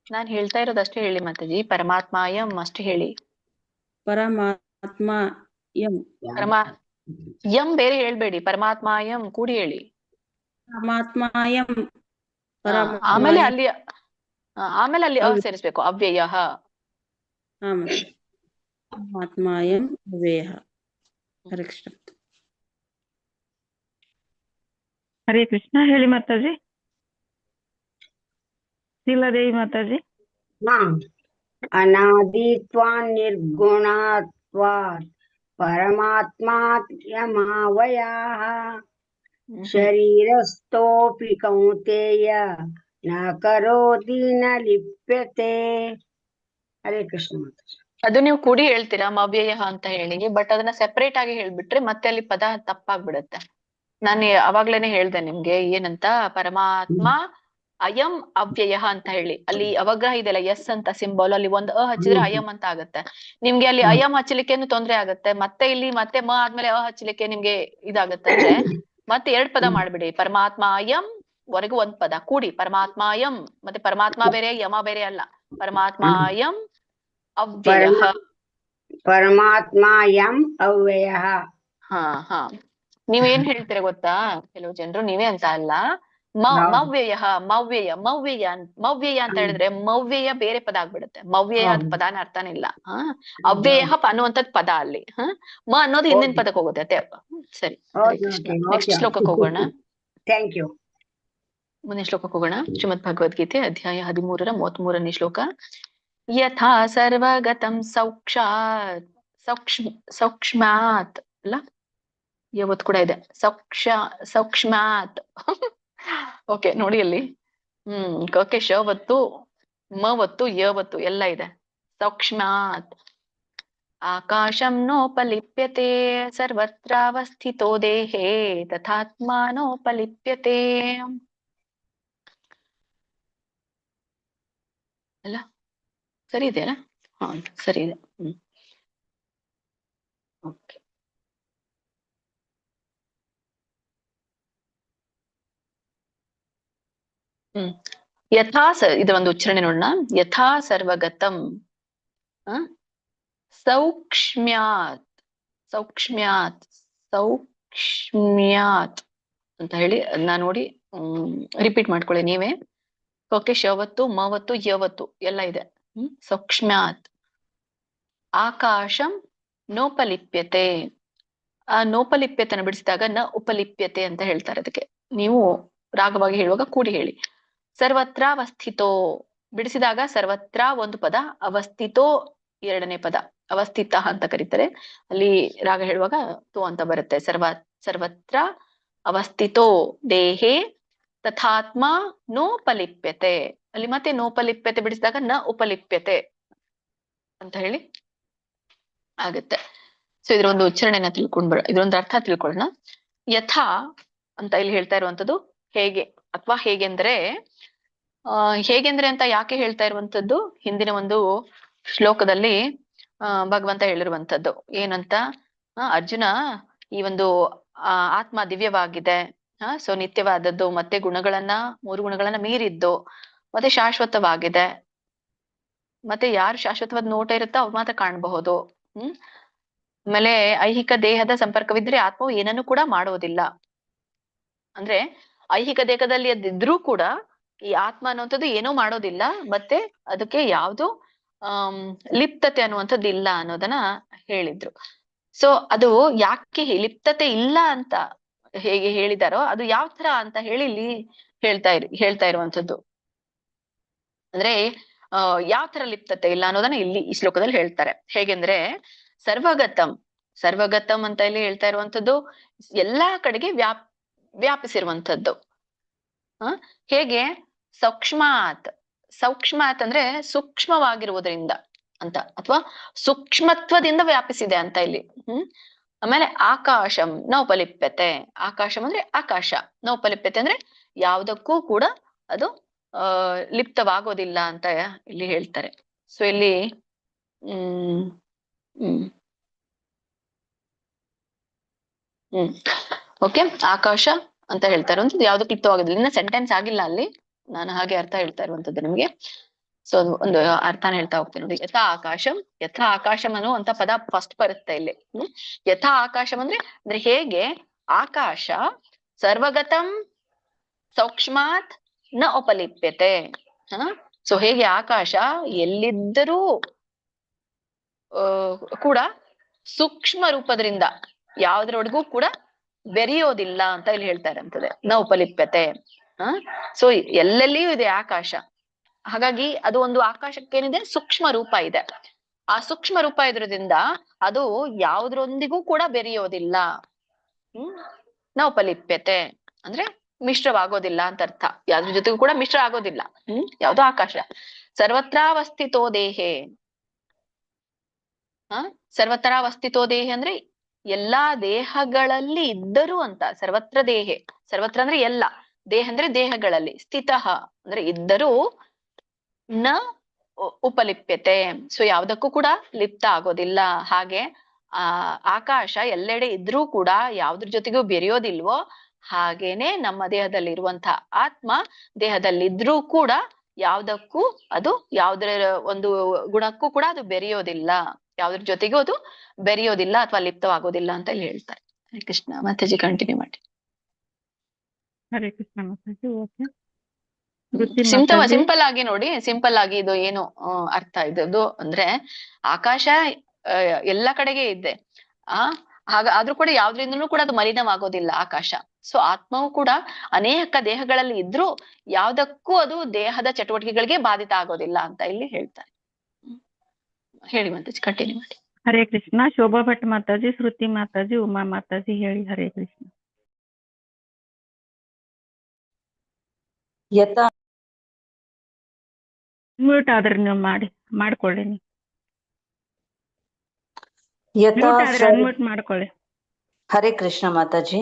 ನಾನ್ ಹೇಳ್ತಾ ಇರೋದಷ್ಟೇ ಹೇಳಿ ಮಾತಾಜಿ. ಪರಮಾತ್ಮಾಯಂ ಅಷ್ಟೇ ಹೇಳಿ. ಪರಮಾತ್ಮ ಯಂ. ಯಂ ಬೇರೆ ಹೇಳ್ಬೇಡಿ, ಪರಮಾತ್ಮಾಯಂ ಕೂಡಿ ಹೇಳಿ. ಪರಮಾತ್ಮಾಯಂ. ಆಮೇಲೆ ಅಲ್ಲಿ ಅ ಸೇರಿಸ್ಬೇಕು, ಅವ್ಯಯ. ಪರಮಾತ್ಮಾಯಂ ಅವ್ಯಯ. ಹರೇ ಕೃಷ್ಣ. ಹರೇ ಕೃಷ್ಣ. ಹೇಳಿ ಮಾತಾಜಿ. ಶೀಲಾದೇವಿ ಮಾತಾಜಿ. ಅನಾದಿತ್ವಾ ನಿರ್ಗುಣಾತ್ವಾತ್ ಪರಮಾತ್ಮಾಯಮಾವಯಃ ಶರೀರಸ್ಥೋಪಿ ಕೌಂತೇಯ ನ ಕರೋತಿ ನ ಲಿಪ್ಯತೆ. ಹರೇ ಕೃಷ್ಣ. ಅದು ನೀವು ಕೂಡಿ ಹೇಳ್ತೀರಾ ಮವ್ಯಯ ಅಂತ ಹೇಳಿ, ಬಟ್ ಅದನ್ನ ಸೆಪರೇಟ್ ಆಗಿ ಹೇಳ್ಬಿಟ್ರೆ ಮತ್ತೆ ಅಲ್ಲಿ ಪದ ತಪ್ಪಾಗ್ಬಿಡತ್ತೆ. ನಾನು ಅವಾಗ್ಲೇನೆ ಹೇಳ್ದೆ ನಿಮ್ಗೆ ಏನಂತ, ಪರಮಾತ್ಮ ಅಯಂ ಅವ್ಯಯ ಅಂತ ಹೇಳಿ. ಅಲ್ಲಿ ಅವಗ್ರಹ ಇದೆಯಲ್ಲ, ಎಸ್ ಅಂತ ಸಿಂಬಲ್, ಅಲ್ಲಿ ಒಂದ್ ಅ ಹಚ್ಚಿದ್ರೆ ಅಯಂ ಅಂತ ಆಗತ್ತೆ. ನಿಮ್ಗೆ ಅಲ್ಲಿ ಅಯಂ ಹಚ್ಚಲಿಕ್ಕೇನು ತೊಂದ್ರೆ ಆಗತ್ತೆ. ಮತ್ತೆ ಇಲ್ಲಿ ಮತ್ತೆ ಮ ಆದ್ಮೇಲೆ ಅ ಹಚ್ಚಲಿಕ್ಕೆ ನಿಮ್ಗೆ ಇದಾಗತ್ತೆ ಅಂದ್ರೆ ಮತ್ತೆ 2 ಪದ ಮಾಡ್ಬಿಡಿ. ಪರಮಾತ್ಮ ಅಯಂ ವರೆಗೂ 1 ಪದ ಕೂಡಿ ಪರಮಾತ್ಮಾಯಂ. ಮತ್ತೆ ಪರಮಾತ್ಮ ಬೇರೆ ಯಮ ಬೇರೆ ಅಲ್ಲ, ಪರಮಾತ್ಮಾಯಂ ಅವ್ಯಯ. ಪರಮಾತ್ಮಾಯಂ ಅವ್ಯಯ. ಹಾ ನೀವೇನ್ ಹೇಳ್ತೀರ ಗೊತ್ತಾ, ಕೆಲವು ಜನರು ನೀವೇ ಅಂತ ಅಲ್ಲ, ಮವ್ಯಯ ಅಂತ ಹೇಳಿದ್ರೆ ಮವ್ಯಯ ಬೇರೆ ಪದ ಆಗ್ಬಿಡುತ್ತೆ. ಮವ್ಯಯ ಅದ್ ಪದಾನ ಅರ್ಥನೇ ಇಲ್ಲ. ಅವ್ಯಯ ಅನ್ನುವಂಥದ್ ಪದ ಅಲ್ಲಿ. ಮ ಅನ್ನೋದು ಹಿಂದಿನ ಪದಕ್ಕೆ ಹೋಗುತ್ತೆ. ಸರಿ, ನೆಕ್ಸ್ಟ್ ಶ್ಲೋಕಕ್ಕೆ ಹೋಗೋಣ. Thank you. ಮುಂದಿನ ಶ್ಲೋಕಕ್ಕೆ ಹೋಗೋಣ. ಶ್ರೀಮದ್ ಭಗವದ್ಗೀತೆ ಅಧ್ಯಾಯ 13 33ನೇ ಶ್ಲೋಕ. ಯಥಾ ಸರ್ವಗತಂ ಸೌಕ್ಷ್ಮ್ಯಾತ್ ಅಲ್ಲ, ಯಾವತ್ತು ಕೂಡ ಇದೆ ಸೌಕ್ಷ್ಮ್ಯಾತ್. ಓಕೆ ನೋಡಿ ಅಲ್ಲಿ, ಓಕೆ, ಶವತ್ತು ಮವತ್ತು ಯವತ್ತು ಎಲ್ಲ ಇದೆ. ಸೌಕ್ಷ್ಮ್ಯಾತ್ ಆಕಾಶಂ ನೋಪಲಿಪ್ಯತೆ ಸರ್ವತ್ರಾವಸ್ಥಿತೋ ದೇಹೇ ತಥಾತ್ಮಾನೋಪಲಿಪ್ಯತೆ. ಅಲ್ಲ ಸರಿ ಇದೆಯಲ್ಲ? ಹಾ ಸರಿ ಇದೆ. ಓಕೆ. ಯಥಾ ಇದರ ಒಂದು ಉಚ್ಚಾರಣೆ ನೋಡೋಣ. ಯಥಾ ಸರ್ವಗತಂ ಸೌಕ್ಷ್ಮ್ಯಾತ್ ಅಂತ ಹೇಳಿ ಅದನ್ನ ನೋಡಿ ರಿಪೀಟ್ ಮಾಡ್ಕೊಳ್ಳಿ ನೀವೇ. ಓಕೆ, ಶವತ್ತು ಮವತ್ತು ಯವತ್ತು ಎಲ್ಲ ಇದೆ. ಸೌಕ್ಷ್ಮ್ಯಾತ್ ಆಕಾಶಂ ನೋಪಲಿಪ್ಯತೆ. ಆ ನೋಪಲಿಪ್ಯತೆನ ಬಿಡಿಸಿದಾಗ ನ ಉಪಲಿಪ್ಯತೆ ಅಂತ ಹೇಳ್ತಾರೆ. ಅದಕ್ಕೆ ನೀವು ರಾಗವಾಗಿ ಹೇಳುವಾಗ ಕೂಡಿ ಹೇಳಿ. ಸರ್ವತ್ರ ಅವಸ್ಥಿತೋ ಬಿಡಿಸಿದಾಗ ಸರ್ವತ್ರ 1 ಪದ, ಅವಸ್ಥಿತೋ 2ನೇ ಪದ, ಅವಸ್ಥಿತ ಅಂತ ಕರೀತಾರೆ. ಅಲ್ಲಿ ರಾಗ ಹೇಳುವಾಗ ತೋ ಅಂತ ಬರುತ್ತೆ. ಸರ್ವತ್ರ ಅವಸ್ಥಿತೋ ದೇಹೇ ತಥಾತ್ಮ ನೋಪಲಿಪ್ಯತೆ. ಅಲ್ಲಿ ಮತ್ತೆ ನೋಪಲಿಪ್ಯತೆ ಬಿಡಿಸಿದಾಗ ನ ಉಪಲಿಪ್ಯತೆ ಅಂತ ಹೇಳಿ ಆಗುತ್ತೆ. ಸೊ ಇದ್ರ ಒಂದು ಉಚ್ಚಾರಣೆನ ಇದ್ರೊಂದು ಅರ್ಥ ತಿಳ್ಕೊಳ್ಳೋಣ. ಯಥಾ ಅಂತ ಇಲ್ಲಿ ಹೇಳ್ತಾ ಇರುವಂತದ್ದು ಹೇಗೆ, ಅಥವಾ ಹೇಗೆಂದ್ರೆ ಅಂತ ಯಾಕೆ ಹೇಳ್ತಾ ಇರುವಂತದ್ದು, ಹಿಂದಿನ ಒಂದು ಶ್ಲೋಕದಲ್ಲಿ ಭಗವಂತ ಹೇಳಿರುವಂತದ್ದು ಏನಂತ, ಅರ್ಜುನ ಈ ಒಂದು ಆತ್ಮ ದಿವ್ಯವಾಗಿದೆ, ಸೊ ನಿತ್ಯವಾದದ್ದು, ಮತ್ತೆ 3 ಗುಣಗಳನ್ನ ಮೀರಿದ್ದು, ಮತ್ತೆ ಶಾಶ್ವತವಾಗಿದೆ. ಮತ್ತೆ ಯಾರು ಶಾಶ್ವತವಾದ ನೋಟ ಇರುತ್ತೋ ಅವ್ರು ಮಾತ್ರ ಕಾಣಬಹುದು. ಆಮೇಲೆ ಐಹಿಕ ದೇಹದ ಸಂಪರ್ಕವಿದ್ರೆ ಆತ್ಮವು ಏನನ್ನು ಕೂಡ ಮಾಡೋದಿಲ್ಲ. ಅಂದ್ರೆ ಐಹಿಕ ದೇಹದಲ್ಲಿ ಅದಿದ್ರೂ ಕೂಡ ಈ ಆತ್ಮ ಅನ್ನುವಂಥದ್ದು ಏನೂ ಮಾಡೋದಿಲ್ಲ, ಮತ್ತೆ ಅದಕ್ಕೆ ಯಾವ್ದು ಲಿಪ್ತತೆ ಅನ್ನುವಂಥದ್ದು ಇಲ್ಲ ಅನ್ನೋದನ್ನ ಹೇಳಿದ್ರು. ಸೊ ಅದು ಯಾಕೆ ಲಿಪ್ತತೆ ಇಲ್ಲ ಅಂತ ಹೇಗೆ ಹೇಳಿದಾರೋ ಅದು ಯಾವ ತರ ಅಂತ ಹೇಳಿ ಇಲ್ಲಿ ಹೇಳ್ತಾ ಇರುವಂತದ್ದು. ಅಂದ್ರೆ ಯಾವ ತರ ಲಿಪ್ತತೆ ಇಲ್ಲ ಅನ್ನೋದನ್ನ ಇಲ್ಲಿ ಈ ಶ್ಲೋಕದಲ್ಲಿ ಹೇಳ್ತಾರೆ. ಹೇಗೆಂದ್ರೆ ಸರ್ವಗತಂ ಅಂತ ಇಲ್ಲಿ ಹೇಳ್ತಾ ಇರುವಂತದ್ದು ಎಲ್ಲಾ ಕಡೆಗೆ ವ್ಯಾಪಿಸಿರುವಂತದ್ದು. ಹೇಗೆ ಸೂಕ್ಷ್ಮಾತ್ ಅಂದ್ರೆ ಸೂಕ್ಷ್ಮವಾಗಿರುವುದರಿಂದ ಅಂತ, ಅಥವಾ ಸೂಕ್ಷ್ಮತ್ವದಿಂದ ವ್ಯಾಪಿಸಿದೆ ಅಂತ ಇಲ್ಲಿ. ಆಮೇಲೆ ಆಕಾಶಂ ನೌಪಲಿಪ್ಯತೆ. ಆಕಾಶಂ ಅಂದ್ರೆ ಆಕಾಶ, ನೌಪಲಿಪ್ಯತೆ ಅಂದ್ರೆ ಯಾವುದಕ್ಕೂ ಕೂಡ ಅದು ಲಿಪ್ತವಾಗೋದಿಲ್ಲ ಅಂತ ಇಲ್ಲಿ ಹೇಳ್ತಾರೆ. ಸೊ ಇಲ್ಲಿ ಓಕೆ, ಆಕಾಶ ಅಂತ ಹೇಳ್ತಾರೆ ಅಂತ ಯಾವ್ದಕ್ಕೆ ಲಿಪ್ತವಾಗೋದಿಲ್ಲ. ಇನ್ನ ಸೆಂಟೆನ್ಸ್ ಆಗಿಲ್ಲ ಅಲ್ಲಿ, ನಾನು ಹಾಗೆ ಅರ್ಥ ಹೇಳ್ತಾ ಇರುವಂತದ್ದು ನಿಮ್ಗೆ. ಸೊ ಒಂದು ಅರ್ಥನ ಹೇಳ್ತಾ ಹೋಗ್ತೀನಿ ನೋಡಿ. ಯಥಾ ಆಕಾಶಂ, ಯಥಾ ಆಕಾಶಂ ಅನ್ನುವಂತ ಪದ ಫಸ್ಟ್ ಬರುತ್ತೆ ಇಲ್ಲಿ. ಯಥಾ ಆಕಾಶಂ ಅಂದ್ರೆ ಹೇಗೆ ಆಕಾಶ ಸರ್ವಗತಂ ಸೂಕ್ಷ್ಮಾತ್ ನ ಉಪಲಿಪ್ಯತೆ. ಸೊ ಹೇಗೆ ಆಕಾಶ ಎಲ್ಲಿದ್ದರೂ ಕೂಡ ಸೂಕ್ಷ್ಮ ರೂಪದ್ರಿಂದ ಯಾವ್ದ್ರೊಳಗೂ ಕೂಡ ಬೆರೆಯೋದಿಲ್ಲ ಅಂತ ಇಲ್ಲಿ ಹೇಳ್ತಾ ಇರಂತದೆ, ನ ಉಪಲಿಪ್ಯತೆ. ಸೊ ಎಲ್ಲೆಲ್ಲಿಯೂ ಇದೆ ಆಕಾಶ. ಹಾಗಾಗಿ ಅದು ಒಂದು ಆಕಾಶಕ್ಕೇನಿದೆ, ಸೂಕ್ಷ್ಮ ರೂಪ ಇದೆ. ಆ ಸೂಕ್ಷ್ಮ ರೂಪ ಇದ್ರದಿಂದ ಅದು ಯಾವ್ದ್ರೊಂದಿಗೂ ಕೂಡ ಬೆರೆಯೋದಿಲ್ಲ. ನ ಉಪಲಿಪ್ಯತೆ ಅಂದ್ರೆ ಮಿಶ್ರವಾಗೋದಿಲ್ಲ ಅಂತ ಅರ್ಥ. ಯಾವ್ದ್ರ ಜೊತೆಗೂ ಕೂಡ ಮಿಶ್ರ ಆಗೋದಿಲ್ಲ. ಯಾವ್ದು ಆಕಾಶ. ಸರ್ವತ್ರಾವಸ್ಥಿತೋ ದೇಹೆ. ಸರ್ವತ್ರಾವಸ್ಥಿತೋ ದೇಹೆ ಅಂದ್ರೆ ಎಲ್ಲಾ ದೇಹಗಳಲ್ಲಿ ಇದ್ದರೂ ಅಂತ. ಸರ್ವತ್ರ ದೇಹೆ, ಸರ್ವತ್ರ ಅಂದ್ರೆ ಎಲ್ಲ, ದೇಹ ಅಂದ್ರೆ ದೇಹಗಳಲ್ಲಿ, ಸ್ಥಿತಃ ಅಂದ್ರೆ ಇದ್ದರೂ, ನ ಉಪಲಿಪ್ಯತೆ ಸೊ ಯಾವ್ದಕ್ಕೂ ಕೂಡ ಲಿಪ್ತ ಆಗೋದಿಲ್ಲ. ಹಾಗೆ ಆಕಾಶ ಎಲ್ಲೆಡೆ ಇದ್ರೂ ಕೂಡ ಯಾವ್ದ್ರ ಜೊತೆಗೂ ಬೆರೆಯೋದಿಲ್ವೋ ಹಾಗೇನೆ ನಮ್ಮ ದೇಹದಲ್ಲಿ ಇರುವಂತಹ ಆತ್ಮ ದೇಹದಲ್ಲಿದ್ರೂ ಕೂಡ ಯಾವ್ದಕ್ಕೂ ಅದು ಯಾವ್ದ್ರ ಒಂದು ಗುಣಕ್ಕೂ ಕೂಡ ಅದು ಬೆರೆಯೋದಿಲ್ಲ, ಯಾವ್ದ್ರ ಜೊತೆಗೂ ಅದು ಬೆರೆಯೋದಿಲ್ಲ ಅಥವಾ ಲಿಪ್ತವಾಗೋದಿಲ್ಲ ಅಂತ ಇಲ್ಲಿ ಹೇಳ್ತಾರೆ. ಹರೇ ಕೃಷ್ಣ. ಮಾತಾಜಿ ಕಂಟಿನ್ಯೂ ಮಾಡಿ. ಹರೇ ಕೃಷ್ಣ ಮಾತಾಜಿ. ಓಕೆ, ಸಿಂಪಲ್ ಆಗಿ ನೋಡಿ, ಸಿಂಪಲ್ ಆಗಿ ಇದು ಏನು ಅರ್ಥ ಇದ್ದದ್ದು ಅಂದ್ರೆ ಆಕಾಶ ಎಲ್ಲ ಕಡೆಗೆ ಇದೆ. ಆದ್ರೂ ಕೂಡ ಯಾವ್ದ್ರಿಂದಲೂ ಕೂಡ ಅದು ಮಲಿನವಾಗೋದಿಲ್ಲ ಆಕಾಶ. ಸೊ ಆತ್ಮವು ಕೂಡ ಅನೇಕ ದೇಹಗಳಲ್ಲಿ ಇದ್ರೂ ಯಾವ್ದಕ್ಕೂ ಅದು ದೇಹದ ಚಟುವಟಿಕೆಗಳಿಗೆ ಬಾಧಿತ ಆಗೋದಿಲ್ಲ ಅಂತ ಇಲ್ಲಿ ಹೇಳ್ತಾರೆ. ಹೇಳಿ ಮಾತಾಜಿ, ಕಂಟಿನ್ಯೂ ಮಾಡಿ. ಹರೇ ಕೃಷ್ಣ. ಶೋಭಾ ಭಟ್ ಮಾತಾಜಿ, ಶ್ರುತಿ ಮಾತಾಜಿ, ಉಮಾ ಮಾತಾಜಿ ಹೇಳಿ. ಹರೇ ಕೃಷ್ಣ. ಯಥಾ ಮ್ಯೂಟ್ ಆದ್ರೆ ನೀವು ಮಾಡ್ಕೊಳ್ಳಿ. ಅನ್ಮ್ಯೂಟ್ ಮಾಡ್ಕೊಳ್ಳಿ. ಹರೇ ಕೃಷ್ಣ ಮಾತಾಜಿ.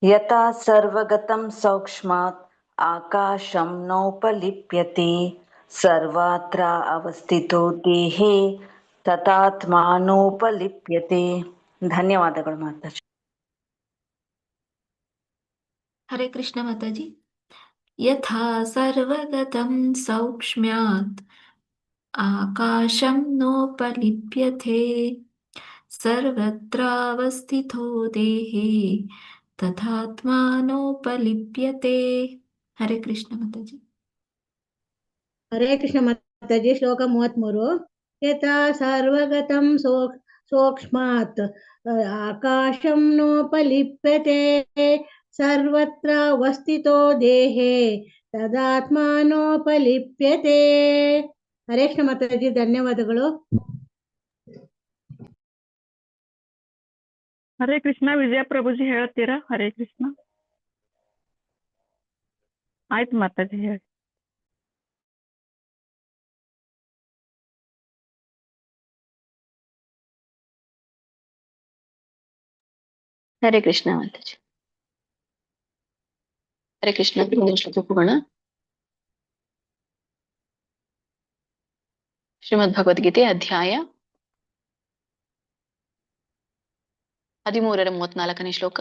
ಯಥಾ ಸರ್ವಗತಂ ಸೂಕ್ಷ್ಮಾತ್ ಆಕಾಶಂ ನೌಪಲಿಪ್ಯತೆ ಸರ್ವತ್ರ ಅವಸ್ಥಿತೋ ದೇಹೇ ತಥಾತ್ಮಾನೋಪಲಿಪ್ಯತೆ. ಧನ್ಯವಾದಗಳು ಮಾತಾಜಿ. ಹರೇ ಕೃಷ್ಣ ಮಾತಾಜಿ. ಯಥಾ ಸರ್ವಗತಂ ಸೌಕ್ಷ್ಮ್ಯಾತ್ ಆಕಾಶಂ ನೋಪಲಿಪ್ಯತೆ ಸರ್ವತ್ರಾವಸ್ಥಿತೋ ದೇಹೇ ತಥಾತ್ಮಾನೋಪಲಿಪ್ಯತೆ. ಹರೇ ಕೃಷ್ಣ ಮಾತಾಜಿ. ಹರೇ ಕೃಷ್ಣ ಮಾತಾಜಿ. ಶ್ಲೋಕ 33. ಯಥಾ ಸರ್ವಗತಂ ಸೂಕ್ಷ್ಮಾತ್ ಆಕಾಶಂ ನೋಪಲಿಪ್ಯತೆ ಸರ್ವತ್ರ ಅವಸ್ಥಿತೋ ದೇಹೇ ತದಾತ್ಮಾನೋಪಲಿಪ್ಯತೆ. ಹರೇ ಕೃಷ್ಣ ಮಾತಾಜಿ, ಧನ್ಯವಾದಗಳು. ಹರೇ ಕೃಷ್ಣ. ವಿಜಯ ಪ್ರಭುಜಿ ಹೇಳ್ತೀರಾ? ಹರೇ ಕೃಷ್ಣ. ಆಯ್ತು ಮಾತಾಜಿ, ಹೇಳಿ. ಹರೇ ಕೃಷ್ಣ ಮಾತಾಜಿ. ಹರೇ ಕೃಷ್ಣ. ಹೋಗೋಣ. ಶ್ರೀಮದ್ ಭಗವದ್ಗೀತೆ ಅಧ್ಯಾಯ 13-34 ಶ್ಲೋಕ.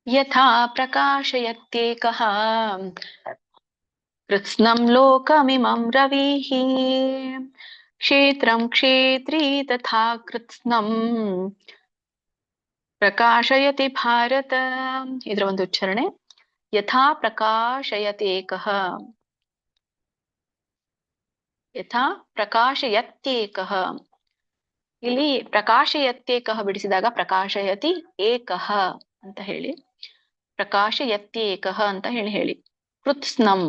ಯಥಾ ಪ್ರಕಾಶಯತ್ಯೇಕಃ ಕೃತ್ಸ್ನಂ ಲೋಕಮಿಮಂ ರವಿಃ ಕ್ಷೇತ್ರಂ ಕ್ಷೇತ್ರೀ ತಥಾ ಕೃತ್ಸ್ನಂ ಪ್ರಕಾಶಯತಿ ಭಾರತ. ಇದರ ಒಂದು ಉಚ್ಚಾರಣೆ. ಯಥಾ ಪ್ರಕಾಶಯತೇಕಃ, ಯಥಾ ಪ್ರಕಾಶಯತ್ಯೇಕಃ. ಇಲ್ಲಿ ಪ್ರಕಾಶಯತ್ಯೇಕಃ ಬಿಡಿಸಿದಾಗ ಪ್ರಕಾಶಯತಿ ಏಕಃ ಅಂತ ಹೇಳಿ, ಪ್ರಕಾಶಯತ್ಯೇಕಃ ಅಂತ ಹೇಳಿ. ಕೃತ್ಸ್ನಂ,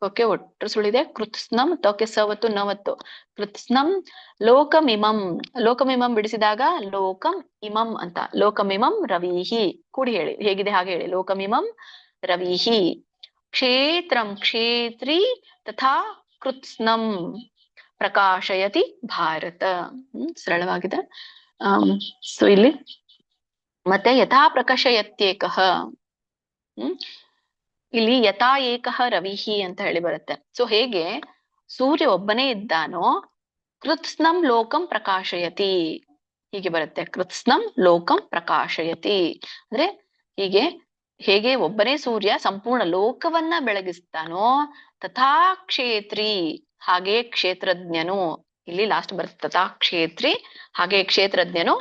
ಓಕೆ, ಒಟ್ಟು ಸುಳಿದೆ. ಕೃತ್ಸ್ನಂ ತೋಕೆ ಸವತ್ತು ನವತ್ತು. ಕೃತ್ಸ್ನಂ ಲೋಕಮಿಮಂ, ಲೋಕಮಿಮಂ ಬಿಡಿಸಿದಾಗ ಲೋಕಂ ಇಮಂ ಅಂತ. ಲೋಕಮಿಮಂ ರವೀಹಿ ಕೂಡಿ ಹೇಳಿ, ಹೇಗಿದೆ ಹಾಗೆ ಹೇಳಿ. ಲೋಕಮಿಮಂ ರವೀಹಿ ಕ್ಷೇತ್ರಂ ಕ್ಷೇತ್ರಿ ತಥಾ ಕೃತ್ಸ್ನಂ ಪ್ರಕಾಶಯತಿ ಭಾರತ. ಸರಳವಾಗಿದೆ. ಸೊ ಇಲ್ಲಿ ಮತ್ತೆ ಯಥಾ ಪ್ರಕಾಶಯತ್ಯೇಕಃ, ಇಲ್ಲಿ ಯಥಾ ಏಕಃ ರವಿಹಿ ಅಂತ ಹೇಳಿ ಬರುತ್ತೆ. ಸೊ ಹೇಗೆ ಸೂರ್ಯ ಒಬ್ಬನೇ ಇದ್ದಾನೋ ಕೃತ್ಸ್ನಂ ಲೋಕಂ ಪ್ರಕಾಶಯತಿ, ಹೀಗೆ ಬರುತ್ತೆ. ಕೃತ್ಸ್ನಂ ಲೋಕಂ ಪ್ರಕಾಶಯತಿ ಅಂದ್ರೆ ಹೇಗೆ ಒಬ್ಬನೇ ಸೂರ್ಯ ಸಂಪೂರ್ಣ ಲೋಕವನ್ನ ಬೆಳಗಿಸ್ತಾನೋ ತಥಾ ಕ್ಷೇತ್ರಿ, ಹಾಗೆ ಕ್ಷೇತ್ರಜ್ಞನು, ಇಲ್ಲಿ ಲಾಸ್ಟ್ ಬರುತ್ತೆ ತಥಾ ಕ್ಷೇತ್ರಿ, ಹಾಗೆ ಕ್ಷೇತ್ರಜ್ಞನು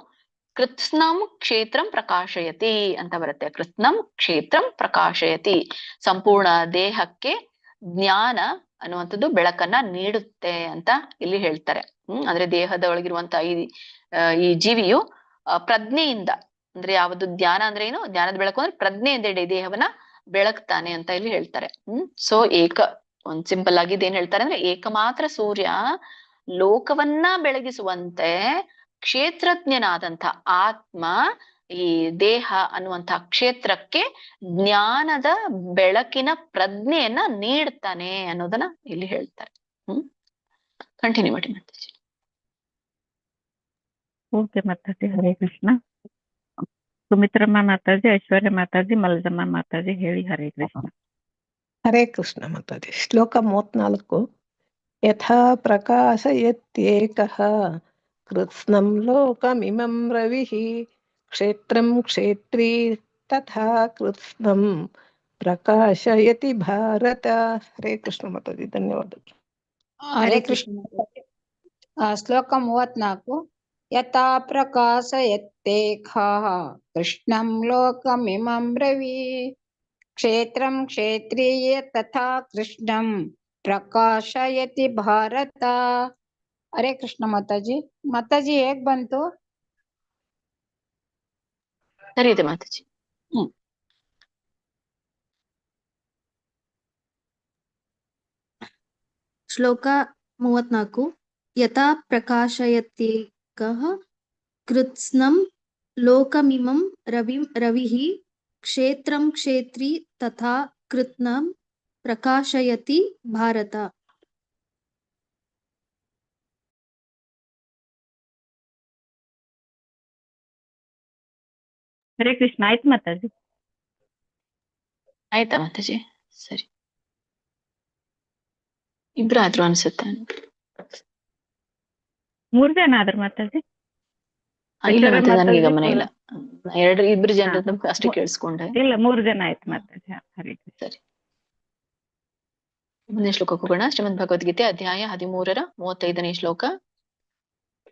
ಕೃತ್ಸ್ನಂ ಕ್ಷೇತ್ರಂ ಪ್ರಕಾಶಯತಿ ಅಂತ ಬರುತ್ತೆ. ಕೃತ್ಸ್ನಂ ಕ್ಷೇತ್ರಂ ಪ್ರಕಾಶಯತಿ, ಸಂಪೂರ್ಣ ದೇಹಕ್ಕೆ ಜ್ಞಾನ ಅನ್ನುವಂಥದ್ದು ಬೆಳಕನ್ನ ನೀಡುತ್ತೆ ಅಂತ ಇಲ್ಲಿ ಹೇಳ್ತಾರೆ. ಅಂದ್ರೆ ದೇಹದ ಒಳಗಿರುವಂತ ಈ ಜೀವಿಯು ಪ್ರಜ್ಞೆಯಿಂದ, ಅಂದ್ರೆ ಯಾವುದು ಜ್ಞಾನ ಅಂದ್ರೆ ಏನು, ಜ್ಞಾನದ ಬೆಳಕು ಅಂದ್ರೆ ಪ್ರಜ್ಞೆಯಿಂದ ಇಡೀ ದೇಹವನ್ನ ಬೆಳಗ್ತಾನೆ ಅಂತ ಇಲ್ಲಿ ಹೇಳ್ತಾರೆ. ಸೊ ಒಂದ್ ಸಿಂಪಲ್ ಆಗಿ ಏನ್ ಹೇಳ್ತಾರೆ ಅಂದ್ರೆ ಏಕಮಾತ್ರ ಸೂರ್ಯ ಲೋಕವನ್ನ ಬೆಳಗಿಸುವಂತೆ ಕ್ಷೇತ್ರಜ್ಞನಾದಂಥ ಆತ್ಮ ಈ ದೇಹ ಅನ್ನುವಂಥ ಕ್ಷೇತ್ರಕ್ಕೆ ಜ್ಞಾನದ ಬೆಳಕಿನ ಪ್ರಜ್ಞೆಯನ್ನ ನೀಡ್ತಾನೆ ಅನ್ನೋದನ್ನ ಇಲ್ಲಿ ಹೇಳ್ತಾರೆ. ಕಂಟಿನ್ಯೂ ಮಾಡಿ ಮಾತಾಜಿ. ಓಕೆ ಮಾತಾಜಿ, ಹರೇ ಕೃಷ್ಣ. ಸುಮಿತ್ರಮ್ಮ ಮಾತಾಜಿ, ಐಶ್ವರ್ಯ ಮಾತಾಜಿ, ಮಲದಮ್ಮ ಮಾತಾಜಿ ಹೇಳಿ. ಹರೇ ಕೃಷ್ಣ. ಹರೇ ಕೃಷ್ಣ ಮಾತಾಜಿ. ಶ್ಲೋಕ 34. ಯಥಾ ಪ್ರಕಾಶಯತ್ಯೇಕಃ ಕೃತ್ಸ್ನಂ ಲೋಕಮಿಮಂ ರವಿಃ ಕ್ಷೇತ್ರಂ ಕ್ಷೇತ್ರೀ ತಥಾ ಕೃತ್ಸ್ನಂ ಪ್ರಕಾಶಯತಿ ಭಾರತ. ಹರೇ ಕೃಷ್ಣ ಮಾತಾಜಿ, ಧನ್ಯವಾದಗಳು. ಹರೇ ಕೃಷ್ಣ. ಶ್ಲೋಕ 34. ಯಥಾ ಪ್ರಕಾಶಯತ್ಯೇಕಃ ಕೃಷ್ಣಂ ಲೋಕಮಿಮಂ ರವಿ ಕ್ಷೇತ್ರಂ ಕ್ಷೇತ್ರೀ ತಥಾ ಕೃಷ್ಣಂ ಪ್ರಕಾಶಯತಿ ಭಾರತ. ಹರೇ ಕೃಷ್ಣ ಮಾತಾಜಿ. ಮಾತಾಜಿ ಹೇಗ್ ಬಂತು? ಸರಿ ಇದೆ ಮಾತಾಜಿ. ಶ್ಲೋಕ 34. ಯಥಾ ಪ್ರಕಾಶಯತ್ಯೇಕಃ ಕೃತ್ಸ್ನಂ ಲೋಕಮಿಮಂ ರವಿಃ ಕ್ಷೇತ್ರಂ ಕ್ಷೇತ್ರೀ ತಥಾ ಕೃತ್ಸ್ನಂ ಪ್ರಕಾಶಯತಿ ಭಾರತ. ಹರೇ ಕೃಷ್ಣ. ಆಯ್ತು ಮಾತಾಜಿ. ಆಯ್ತಾ ಮಾತಾಜಿ? ಸರಿ, ಇಬ್ರಾದ್ರು ಅನ್ಸುತ್ತೆ. 3 ಜನ ಆದ್ರ ಮಾತಾಜಿ? ಇಲ್ಲ ಮಾತಾಜಿ, ನನಗೆ ಗಮನ ಇಲ್ಲ. ಇಬ್ರು ಜನರದ್ದು ಅಷ್ಟೇ ಕೇಳಿಸ್ಕೊಂಡೆ. ಇಲ್ಲ, 3 ಜನ ಆಯ್ತು ಮಾತಾಜಿ. ಹರೇ ಕೃಷ್ಣ. ಸರಿ, ಮುಂದಿನ ಶ್ಲೋಕಕ್ಕೆ ಹೋಗೋಣ. ಶ್ರೀಮದ್ ಭಗವದ್ಗೀತೆ ಅಧ್ಯಾಯ 13 35ನೇ ಶ್ಲೋಕ.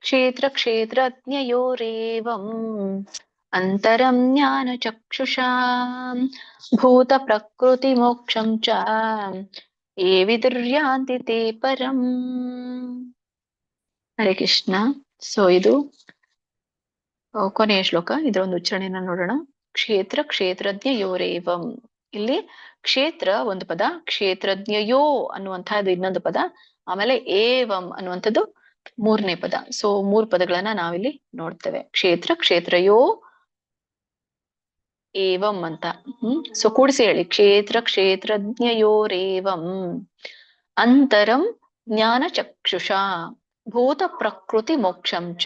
ಕ್ಷೇತ್ರ ಕ್ಷೇತ್ರಜ್ಞಯೋರೇವಂ ಅಂತರಂ ಜ್ಞಾನ ಚಕ್ಷುಷಾ ಭೂತ ಪ್ರಕೃತಿ ಮೋಕ್ಷಂ ಚ ಯೇ ವಿದುರ್ಯಾಂತಿ ತೇ ಪರಂ. ಹರೇ ಕೃಷ್ಣ. ಸೊ ಇದು ಕೊನೆಯ ಶ್ಲೋಕ. ಇದರ ಒಂದು ಉಚ್ಚಾರಣೆಯನ್ನ ನೋಡೋಣ. ಕ್ಷೇತ್ರ ಕ್ಷೇತ್ರಜ್ಞಯೋರೇವಂ. ಇಲ್ಲಿ ಕ್ಷೇತ್ರ ಒಂದು ಪದ, ಕ್ಷೇತ್ರಜ್ಞಯೋ ಅನ್ನುವಂತಹದ್ದು ಇನ್ನೊಂದು ಪದ, ಆಮೇಲೆ ಏವಂ ಅನ್ನುವಂಥದ್ದು 3ನೇ ಪದ. ಸೊ 3 ಪದಗಳನ್ನ ನಾವಿಲ್ಲಿ ನೋಡ್ತೇವೆ. ಕ್ಷೇತ್ರ ಕ್ಷೇತ್ರಯೋ ಏವಂ ಅಂತ. ಸೊ ಕೂಡಿಸಿ ಹೇಳಿ. ಕ್ಷೇತ್ರ ಕ್ಷೇತ್ರಜ್ಞಯೋರೇವಂ ಅಂತರಂ ಜ್ಞಾನ ಚಕ್ಷುಷಾ ಭೂತ ಪ್ರಕೃತಿ ಮೋಕ್ಷಂ ಚ.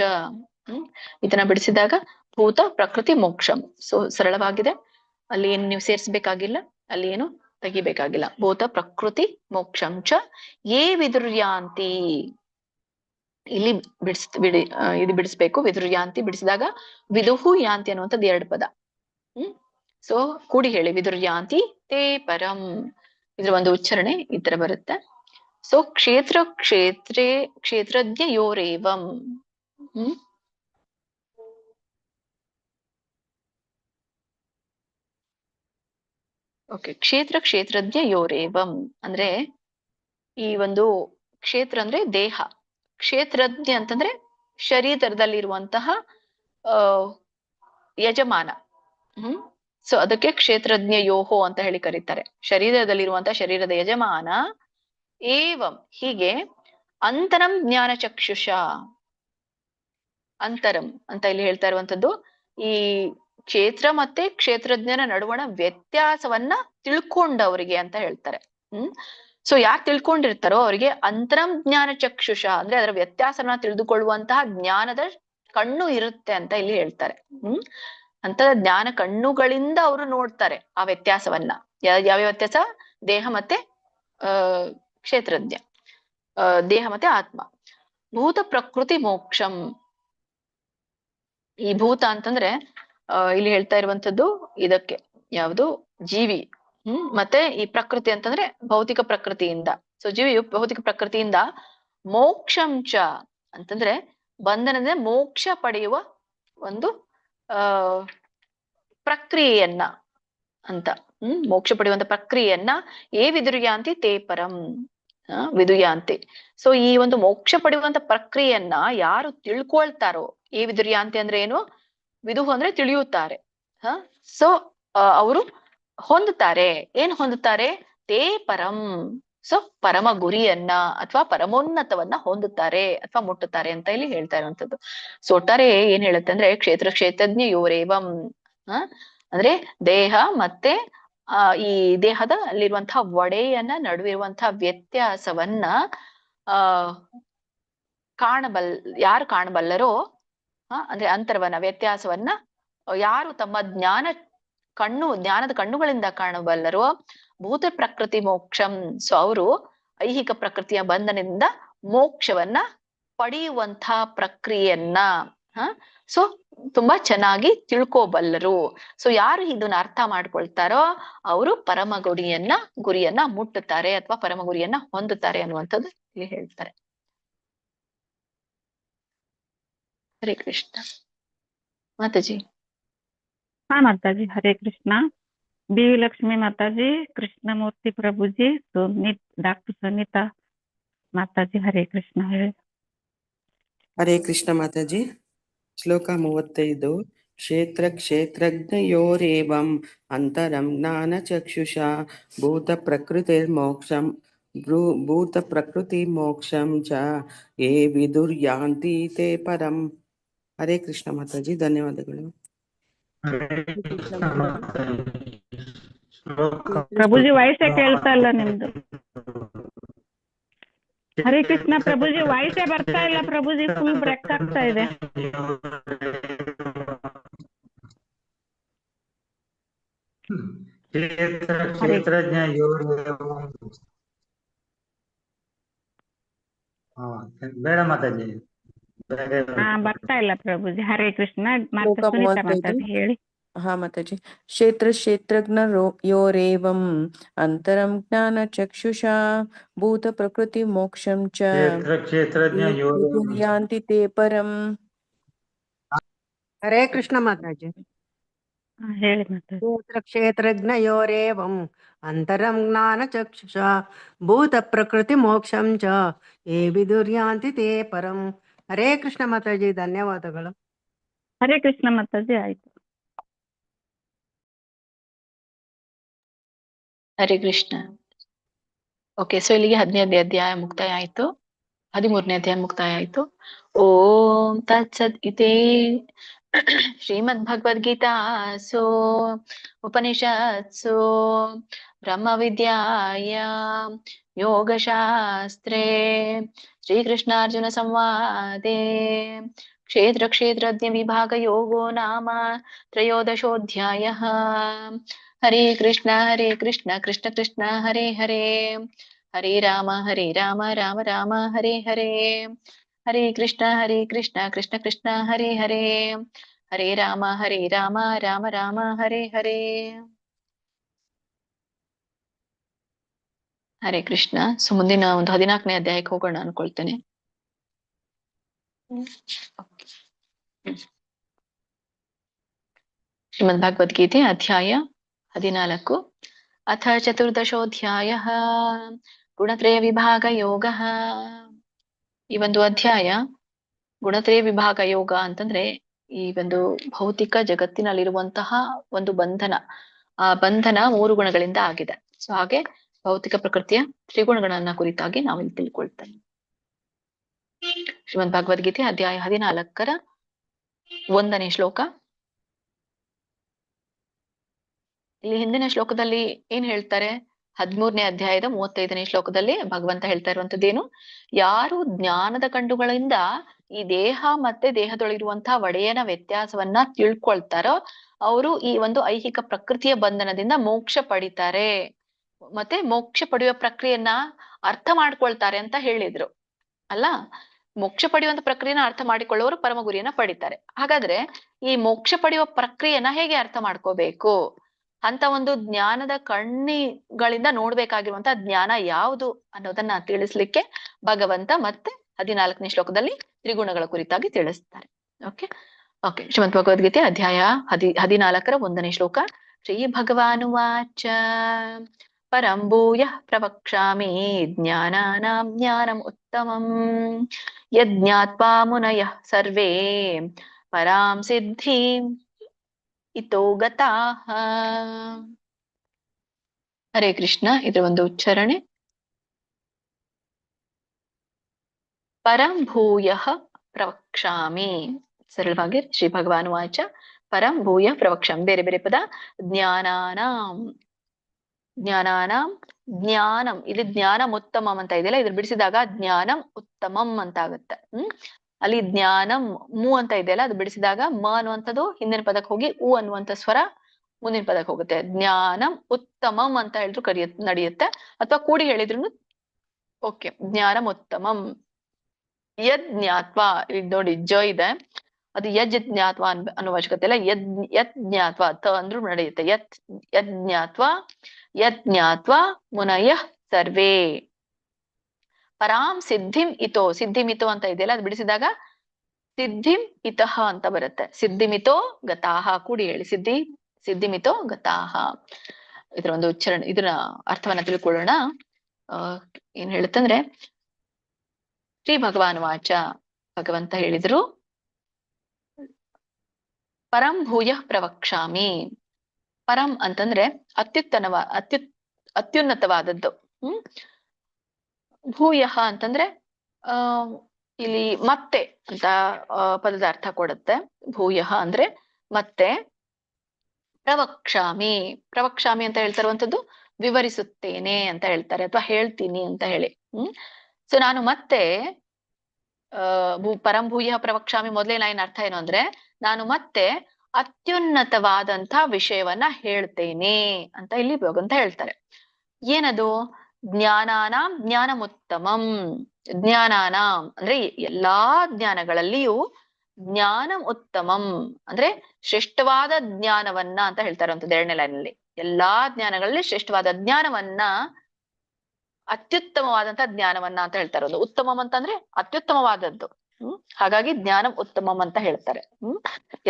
ಇದನ್ನ ಬಿಡಿಸಿದಾಗ ಭೂತ ಪ್ರಕೃತಿ ಮೋಕ್ಷಂ. ಸೊ ಸರಳವಾಗಿದೆ. ಅಲ್ಲಿ ಏನು ನೀವು ಸೇರಿಸಬೇಕಾಗಿಲ್ಲ, ಅಲ್ಲಿ ಏನು ತೆಗಿಬೇಕಾಗಿಲ್ಲ. ಭೂತ ಪ್ರಕೃತಿ ಮೋಕ್ಷಂ ಚ ಯೇ ವಿದುರ್ಯಾಂತಿ. ಇಲ್ಲಿ ಇದು ಬಿಡಿಸ್ಬೇಕು. ವಿದುರ್ಯಾಂತಿ ಬಿಡಿಸಿದಾಗ ವಿದುಹು ಯಾಂತಿ ಅನ್ನುವಂಥದ್ದು 2 ಪದ. ಸೊ ಕೂಡಿ ಹೇಳಿ. ವಿದುರ್ಯಾಂತಿ ತೇ ಪರಂ. ಇದ್ರ ಒಂದು ಉಚ್ಚಾರಣೆ ಈ ತರ ಬರುತ್ತೆ. ಸೊ ಕ್ಷೇತ್ರ ಕ್ಷೇತ್ರಜ್ಞಯೋರೇವಂ. ಓಕೆ. ಕ್ಷೇತ್ರ ಕ್ಷೇತ್ರಜ್ಞಯೋರೇವಂ ಅಂದ್ರೆ ಈ ಒಂದು ಕ್ಷೇತ್ರ ಅಂದ್ರೆ ದೇಹ, ಕ್ಷೇತ್ರಜ್ಞ ಅಂತಂದ್ರೆ ಶರೀರದಲ್ಲಿರುವಂತಹ ಯಜಮಾನ. ಸೊ ಅದಕ್ಕೆ ಕ್ಷೇತ್ರಜ್ಞ ಯೋಹೋ ಅಂತ ಹೇಳಿ ಕರೀತಾರೆ. ಶರೀರದಲ್ಲಿರುವಂತಹ ಶರೀರದ ಯಜಮಾನ. ಏವಂ ಹೀಗೆ. ಅಂತರಂ ಜ್ಞಾನ ಚಕ್ಷುಷ. ಅಂತರಂ ಅಂತ ಇಲ್ಲಿ ಹೇಳ್ತಾ ಇರುವಂತದ್ದು ಈ ಕ್ಷೇತ್ರ ಮತ್ತೆ ಕ್ಷೇತ್ರಜ್ಞನ ನಡುವಣ ವ್ಯತ್ಯಾಸವನ್ನ ತಿಳ್ಕೊಂಡವರಿಗೆ ಅಂತ ಹೇಳ್ತಾರೆ. ಸೊ ಯಾರು ತಿಳ್ಕೊಂಡಿರ್ತಾರೋ ಅವರಿಗೆ ಅಂತರಂಜ್ಞಾನ ಚಕ್ಷುಷ ಅಂದ್ರೆ ಅದರ ವ್ಯತ್ಯಾಸನ ತಿಳಿದುಕೊಳ್ಳುವಂತಹ ಜ್ಞಾನದ ಕಣ್ಣು ಇರುತ್ತೆ ಅಂತ ಇಲ್ಲಿ ಹೇಳ್ತಾರೆ. ಅಂತ ಜ್ಞಾನ ಕಣ್ಣುಗಳಿಂದ ಅವರು ನೋಡ್ತಾರೆ ಆ ವ್ಯತ್ಯಾಸವನ್ನ. ಯಾವ ವ್ಯತ್ಯಾಸ? ದೇಹ ಮತ್ತೆ ಕ್ಷೇತ್ರಜ್ಞ, ದೇಹ ಮತ್ತೆ ಆತ್ಮ. ಭೂತ ಪ್ರಕೃತಿ ಮೋಕ್ಷಂ. ಈ ಭೂತ ಅಂತಂದ್ರೆ ಇಲ್ಲಿ ಹೇಳ್ತಾ ಇರುವಂತದ್ದು ಇದಕ್ಕೆ ಯಾವುದು? ಜೀವಿ. ಮತ್ತೆ ಈ ಪ್ರಕೃತಿ ಅಂತಂದ್ರೆ ಭೌತಿಕ ಪ್ರಕೃತಿಯಿಂದ. ಸೊ ಜೀವಿಯು ಭೌತಿಕ ಪ್ರಕೃತಿಯಿಂದ ಮೋಕ್ಷಂಚ ಅಂತಂದ್ರೆ ಬಂಧನದಿಂದ ಮೋಕ್ಷ ಪಡೆಯುವ ಒಂದು ಪ್ರಕ್ರಿಯೆಯನ್ನ ಅಂತ. ಮೋಕ್ಷ ಪಡೆಯುವಂತ ಪ್ರಕ್ರಿಯೆಯನ್ನ ವಿದುರ್ಯಾಂತಿ ತೇ ಪರಂ ವಿದುಯಾಂತಿ. ಸೊ ಈ ಒಂದು ಮೋಕ್ಷ ಪಡೆಯುವಂತ ಪ್ರಕ್ರಿಯೆಯನ್ನ ಯಾರು ತಿಳ್ಕೊಳ್ತಾರೋ, ವಿದುರ್ಯಾಂತಿ ಅಂದ್ರೆ ಏನು? ವಿದುಹು ಅಂದ್ರೆ ತಿಳಿಯುತ್ತಾರೆ. ಸೊ ಅವರು ಹೊಂದುತ್ತಾರೆ. ಏನ್ ಹೊಂದುತ್ತಾರೆ? ತೇ ಪರಂ. ಸೊ ಪರಮ ಗುರಿಯನ್ನ ಅಥವಾ ಪರಮೋನ್ನತವನ್ನ ಹೊಂದುತ್ತಾರೆ ಅಥವಾ ಮುಟ್ಟುತ್ತಾರೆ ಅಂತ ಇಲ್ಲಿ ಹೇಳ್ತಾ ಇರುವಂತದ್ದು. ಸೊ ಒಟ್ಟಾರೆ ಏನ್ ಹೇಳುತ್ತೆ ಅಂದ್ರೆ ಕ್ಷೇತ್ರಜ್ಞ ಯೋರೇವಂ ಅಂದ್ರೆ ದೇಹ ಮತ್ತೆ ಈ ದೇಹದ ಅಲ್ಲಿರುವಂತಹ ಒಡೆಯನ್ನ ನಡುವಿರುವಂತಹ ವ್ಯತ್ಯಾಸವನ್ನ ಯಾರು ಕಾಣಬಲ್ಲರೋ ಅಂದ್ರೆ ಅಂತರವನ್ನ, ವ್ಯತ್ಯಾಸವನ್ನ ಯಾರು ತಮ್ಮ ಜ್ಞಾನದ ಕಣ್ಣುಗಳಿಂದ ಕಾಣಬಲ್ಲರೋ ಭೂತ ಪ್ರಕೃತಿ ಮೋಕ್ಷಂ. ಸೊ ಅವರು ಐಹಿಕ ಪ್ರಕೃತಿಯ ಬಂಧನದಿಂದ ಮೋಕ್ಷವನ್ನ ಪಡೆಯುವಂತಹ ಪ್ರಕ್ರಿಯೆಯನ್ನ ಸೊ ತುಂಬಾ ಚೆನ್ನಾಗಿ ತಿಳ್ಕೋಬಲ್ಲರು. ಸೊ ಯಾರು ಇದನ್ನ ಅರ್ಥ ಮಾಡ್ಕೊಳ್ತಾರೋ ಅವರು ಪರಮ ಗುರಿಯನ್ನ ಮುಟ್ಟುತ್ತಾರೆ ಅಥವಾ ಪರಮ ಗುರಿಯನ್ನ ಹೊಂದುತ್ತಾರೆ ಅನ್ನುವಂಥದ್ದು ಇಲ್ಲಿ ಹೇಳ್ತಾರೆ. ಹರೇ ಕೃಷ್ಣ. ಮಾತಾಜಿ. ಹಾ ಮಾತಾಜಿ, ಹರೇ ಕೃಷ್ಣ. B Lakshmi Mataji, Krishnamurthy ಪ್ರಭುಜಿ, doctor Sunita Mataji, Hare Krishna. ಹೇಳಿ. ಹರೇ ಕೃಷ್ಣ ಮಾತಾಜಿ. ಶ್ಲೋಕ 35. ಕ್ಷೇತ್ರಜ್ಞಯೋರೇವಂ ಅಂತರಂ ಜ್ಞಾನ ಚಕ್ಷುಷ ಭೂತ ಪ್ರಕೃತಿ ಮೋಕ್ಷಂ ಚ ಯೇ ವಿದುರ್ಯಾಂತಿ ತೇ ಪರಂ. ಹರೇ ಕೃಷ್ಣ ಮಾತಾಜಿ, ಧನ್ಯವಾದಗಳು. ಪ್ರಭುಜಿ ವಾಯ್ಸೇ ಕೇಳ್ತಾ ಇಲ್ಲ ನಿಮ್ದು. ಹರೇ ಕೃಷ್ಣ ಪ್ರಭುಜಿ, ವಾಯ್ಸೇ ಬರ್ತಾ ಇಲ್ಲ ಪ್ರಭುಜಿ, ಫುಲ್ ಬ್ರೇಕ್ ಆಗ್ತಾ ಇದೆ. ಬೇಡ ಮಾತಾಜಿ, ಬರ್ತಾ ಇಲ್ಲ ಪ್ರಭುಜಿ. ಹರೇ ಕೃಷ್ಣ. ಮಾತಾಜಿ ಹೇಳಿ. ಹಾ ಮಾತಾಜಿ. ಕ್ಷೇತ್ರಜ್ಞಯೋರೇವಂ ಅಂತರಂ ಜ್ಞಾನ ಚಕ್ಷುಷಾ ಭೂತ ಪ್ರಕೃತಿ ಮೋಕ್ಷಂ ಚ ವಿದುರ್ಯಾಂತಿ ತೇ ಪರಂ. ಹರೇ ಕೃಷ್ಣ ಮಾತಾಜಿ. ಹೇಳಿ ಮಾತಾಜಿ. ಕ್ಷೇತ್ರಜ್ಞಯೋರೇವಂ ಅಂತರಂ ಜ್ಞಾನ ಚಕ್ಷುಷಾ ಭೂತ ಪ್ರಕೃತಿ ಮೋಕ್ಷಂ ಚ ಯೇ ವಿದುರ್ಯಾಂತಿ ತೇ ಪರಂ. ಹರೇ ಕೃಷ್ಣ ಮಾತಾಜಿ, ಧನ್ಯವಾದಗಳು. ಹರೇ ಕೃಷ್ಣ ಮಾತಾಜಿ. ಆಯ್ತು. ಹರೇ ಕೃಷ್ಣ. ಓಕೆ, ಸೊ ಇಲ್ಲಿಗೆ 15ನೇ ಅಧ್ಯಾಯ ಮುಕ್ತಾಯ ಆಯ್ತು. 13ನೇ ಅಧ್ಯಾಯ ಮುಕ್ತಾಯ ಆಯ್ತು. ಓಂ ತತ್ಸತ್ ಇತಿ ಶ್ರೀಮದ್ ಭಗವದ್ಗೀತಾಸು ಉಪನಿಷತ್ಸು ಬ್ರಹ್ಮ ವಿದ್ಯಾಯಾಂ ಯೋಗಶಾಸ್ತ್ರೇ ಶ್ರೀಕೃಷ್ಣಾರ್ಜುನ ಸಂವಾದೇ ಕ್ಷೇತ್ರಜ್ಞ ವಿಭಾಗ ಯೋಗೋ ನಾಮ 13ೋऽಧ್ಯಾಯಃ. ಹರೇ ಕೃಷ್ಣ ಕೃಷ್ಣ ಕೃಷ್ಣ ಹರೇ ಹರೇ, ಹರೇ ರಾಮ ರಾಮ ರಾಮ ಹರೇ ಹರೇ, ಹರೇ ಕೃಷ್ಣ ಕೃಷ್ಣ ಕೃಷ್ಣ ಹರೇ ಹರೇ, ಹರೇ ರಾಮ ರಾಮ ರಾಮ ಹರೇ ಹರೇ. ಹರೇ ಕೃಷ್ಣ. ಸೊ ಮುಂದಿನ ಒಂದು 14ನೇ ಅಧ್ಯಾಯಕ್ಕೆ ಹೋಗೋಣ ಅನ್ಕೊಳ್ತೇನೆ. ಶ್ರೀಮದ್ ಭಗವದ್ಗೀತೆ ಅಧ್ಯಾಯ 14. ಅಥ 14ೋऽಧ್ಯಾಯಃ ಗುಣತ್ರಯ ವಿಭಾಗ ಯೋಗಃ. ಈ ಒಂದು ಅಧ್ಯಾಯ ಗುಣತ್ರಯ ವಿಭಾಗ ಯೋಗ ಅಂತಂದ್ರೆ ಈ ಒಂದು ಭೌತಿಕ ಜಗತ್ತಿನಲ್ಲಿರುವಂತಹ ಒಂದು ಬಂಧನ, ಆ ಬಂಧನ 3 ಗುಣಗಳಿಂದ ಆಗಿದೆ. ಸೊ ಹಾಗೆ ಭೌತಿಕ ಪ್ರಕೃತಿಯ ತ್ರಿಗುಣಗಳನ್ನ ಕುರಿತಾಗಿ ನಾವಿಲ್ಲಿ ತಿಳ್ಕೊಳ್ತೇವೆ. ಶ್ರೀಮದ್ ಭಗವದ್ಗೀತೆ ಅಧ್ಯಾಯ 14ರ 1ನೇ ಶ್ಲೋಕ. ಇಲ್ಲಿ ಹಿಂದಿನ ಶ್ಲೋಕದಲ್ಲಿ ಏನ್ ಹೇಳ್ತಾರೆ? 13ನೇ ಅಧ್ಯಾಯದ 35ನೇ ಶ್ಲೋಕದಲ್ಲಿ ಭಗವಂತ ಹೇಳ್ತಾ ಇರುವಂತದ್ದೇನು? ಯಾರು ಜ್ಞಾನದ ಕಣ್ಣುಗಳಿಂದ ಈ ದೇಹ ಮತ್ತೆ ದೇಹದೊಳಗಿರುವಂತಹ ಒಡೆಯನ ವ್ಯತ್ಯಾಸವನ್ನ ತಿಳ್ಕೊಳ್ತಾರೋ ಅವರು ಈ ಒಂದು ಐಹಿಕ ಪ್ರಕೃತಿಯ ಬಂಧನದಿಂದ ಮೋಕ್ಷ ಪಡಿತಾರೆ, ಮತ್ತೆ ಮೋಕ್ಷ ಪಡೆಯುವ ಪ್ರಕ್ರಿಯೆಯನ್ನ ಅರ್ಥ ಮಾಡ್ಕೊಳ್ತಾರೆ ಅಂತ ಹೇಳಿದ್ರು ಅಲ್ಲ. ಮೋಕ್ಷ ಪಡೆಯುವಂತ ಪ್ರಕ್ರಿಯೆನ ಅರ್ಥ ಮಾಡಿಕೊಳ್ಳೋರು ಪರಮ ಗುರಿಯನ್ನ ಪಡಿತಾರೆ. ಹಾಗಾದ್ರೆ ಈ ಮೋಕ್ಷ ಪಡೆಯುವ ಪ್ರಕ್ರಿಯೆನ ಹೇಗೆ ಅರ್ಥ ಮಾಡ್ಕೋಬೇಕು ಅಂತ ಒಂದು ಜ್ಞಾನದ ಕಣ್ಣಿಗಳಿಂದ ನೋಡ್ಬೇಕಾಗಿರುವಂತ ಜ್ಞಾನ ಯಾವುದು ಅನ್ನೋದನ್ನ ತಿಳಿಸ್ಲಿಕ್ಕೆ ಭಗವಂತ ಮತ್ತೆ 14ನೇ ಶ್ಲೋಕದಲ್ಲಿ ತ್ರಿಗುಣಗಳ ಕುರಿತಾಗಿ ತಿಳಿಸ್ತಾರೆ. ಓಕೆ ಓಕೆ ಶ್ರೀಮದ್ ಭಗವದ್ಗೀತೆ ಅಧ್ಯಾಯ 14ರ 1ನೇ ಶ್ಲೋಕ. ಶ್ರೀ ಭಗವಾನುವಾಚ ಪರಂ ಭೂಯಃ ಪ್ರವಕ್ಷ್ಯಾಮಿ ಜ್ಞಾನಾನಾಂ ಜ್ಞಾನಂ ಉತ್ತಮಂ ಯಜ್ಞಾತ್ವಾ ಮುನಯಃ ಸರ್ವೇ ಪರಾಂ ಸಿದ್ಧಿಂ ಇತೋ ಗತಾಃ. ಹರೇ ಕೃಷ್ಣ. ಇದರ ಒಂದು ಉಚ್ಚಾರಣೆ ಪರಂ ಭೂಯಃ ಪ್ರವಕ್ಷ್ಯಾಮಿ. ಸರಳವಾಗಿ ಶ್ರೀ ಭಗವಾನ್ ವಾಚ ಪರಂ ಭೂಯ ಪ್ರವಕ್ಷ್ಯಾಮಿ. ಬೇರೆ ಬೇರೆ ಪದ. ಜ್ಞಾನಾನಾಂ ಜ್ಞಾನಾನಾಂ ಜ್ಞಾನಂ. ಇಲ್ಲಿ ಜ್ಞಾನಂ ಉತ್ತಮಂ ಅಂತ ಇದೆಯಲ್ಲ, ಇದ್ರ ಬಿಡಿಸಿದಾಗ ಜ್ಞಾನಂ ಉತ್ತಮಂ ಅಂತ ಆಗುತ್ತೆ. ಅಲ್ಲಿ ಜ್ಞಾನಂ ಮು ಅಂತ ಇದೆಯಲ್ಲ, ಅದು ಬಿಡಿಸಿದಾಗ ಮ ಅನ್ನುವಂಥದ್ದು ಹಿಂದಿನ ಪದಕ್ಕೆ ಹೋಗಿ ಉ ಅನ್ನುವಂಥ ಸ್ವರ ಮುಂದಿನ ಪದಕ್ಕೆ ಹೋಗುತ್ತೆ. ಜ್ಞಾನಂ ಉತ್ತಮಂ ಅಂತ ಹೇಳಿದ್ರು ನಡೆಯುತ್ತೆ, ಅಥವಾ ಕೂಡಿ ಹೇಳಿದ್ರು ಓಕೆ. ಜ್ಞಾನಂ ಉತ್ತಮಂ. ಯದ್ ಜ್ಞಾತ್ವಾ. ಈಗ ನೋಡಿ ಜ ಇದೆ, ಅದು ಯಜ್ ಜ್ಞಾತ್ವಾ ಅನ್ನೋ ಅವಶ್ಯಕತೆ ಇಲ್ಲ. ಯತ್ ಜ್ಞಾತ್ವಾ ತ ಅಂದ್ರೂ ನಡೆಯುತ್ತೆ. ಯದ್ ಜ್ಞಾತ್ವಾ ಮುನಯಃ ಸರ್ವೇ ಪರಾಂ ಸಿದ್ಧಿಂ ಇತೋ. ಸಿದ್ಧಿಮಿತೋ ಅಂತ ಇದೆಯಲ್ಲ, ಅದು ಬಿಡಿಸಿದಾಗ ಸಿದ್ಧಿಂ ಇತಃ ಅಂತ ಬರುತ್ತೆ. ಸಿದ್ಧಿಮಿತೋ ಗತಾಹ. ಕೂಡಿ ಹೇಳಿ ಸಿದ್ಧಿಮಿತೋ ಗತಾಹ. ಇದರ ಒಂದು ಉಚ್ಚಾರಣೆ, ಇದರ ಅರ್ಥವನ್ನ ತಿಳ್ಕೊಳ್ಳೋಣ. ಏನ್ ಹೇಳುತ್ತಂದ್ರೆ ಶ್ರೀ ಭಗವಾನ್ ವಾಚ, ಭಗವಂತ ಹೇಳಿದ್ರು ಪರಂ ಭೂಯಃ ಪ್ರವಕ್ಷ್ಯಾಮಿ. ಪರಂ ಅಂತಂದ್ರೆ ಅತ್ಯುನ್ನತವಾದದ್ದು. ಭೂಯಃ ಅಂತಂದ್ರೆ ಇಲ್ಲಿ ಮತ್ತೆ ಅಂತ ಪದದ ಅರ್ಥ ಕೊಡುತ್ತೆ. ಭೂಯಃ ಅಂದ್ರೆ ಮತ್ತೆ. ಪ್ರವಕ್ಷ್ಯಾಮಿ ಅಂತ ಹೇಳ್ತಾ ಇರುವಂತದ್ದು ವಿವರಿಸುತ್ತೇನೆ ಅಂತ ಹೇಳ್ತಾರೆ, ಅಥವಾ ಹೇಳ್ತೀನಿ ಅಂತ ಹೇಳಿ. ಸೊ ನಾನು ಮತ್ತೆ ಪರಂ ಭೂಯಃ ಪ್ರವಕ್ಷ್ಯಾಮಿ ಮೊದಲೇ ಲೈನ್ ಅರ್ಥ ಏನು ಅಂದ್ರೆ, ನಾನು ಮತ್ತೆ ಅತ್ಯುನ್ನತವಾದಂತ ವಿಷಯವನ್ನ ಹೇಳ್ತೇನೆ ಅಂತ ಇಲ್ಲಿ ಭಗವಂತ ಹೇಳ್ತಾರೆ. ಏನದು? ಜ್ಞಾನಾನಾಂ ಜ್ಞಾನಮುತ್ತಮಂ. ಜ್ಞಾನಾನಾಂ ಅಂದ್ರೆ ಎಲ್ಲಾ ಜ್ಞಾನಗಳಲ್ಲಿಯೂ ಜ್ಞಾನಂ ಉತ್ತಮಂ ಅಂದ್ರೆ ಶ್ರೇಷ್ಠವಾದ ಜ್ಞಾನವನ್ನ ಅಂತ ಹೇಳ್ತಾರೆ ಅಂತ 2ನೇ ಲೈನಲ್ಲಿ. ಎಲ್ಲಾ ಜ್ಞಾನಗಳಲ್ಲಿ ಶ್ರೇಷ್ಠವಾದ ಜ್ಞಾನವನ್ನ, ಅತ್ಯುತ್ತಮವಾದಂತ ಜ್ಞಾನವನ್ನ ಅಂತ ಹೇಳ್ತಾ ಇರೋದು. ಉತ್ತಮಂ ಅಂತಂದ್ರೆ ಅತ್ಯುತ್ತಮವಾದದ್ದು. ಹಾಗಾಗಿ ಜ್ಞಾನಂ ಉತ್ತಮಂ ಅಂತ ಹೇಳ್ತಾರೆ.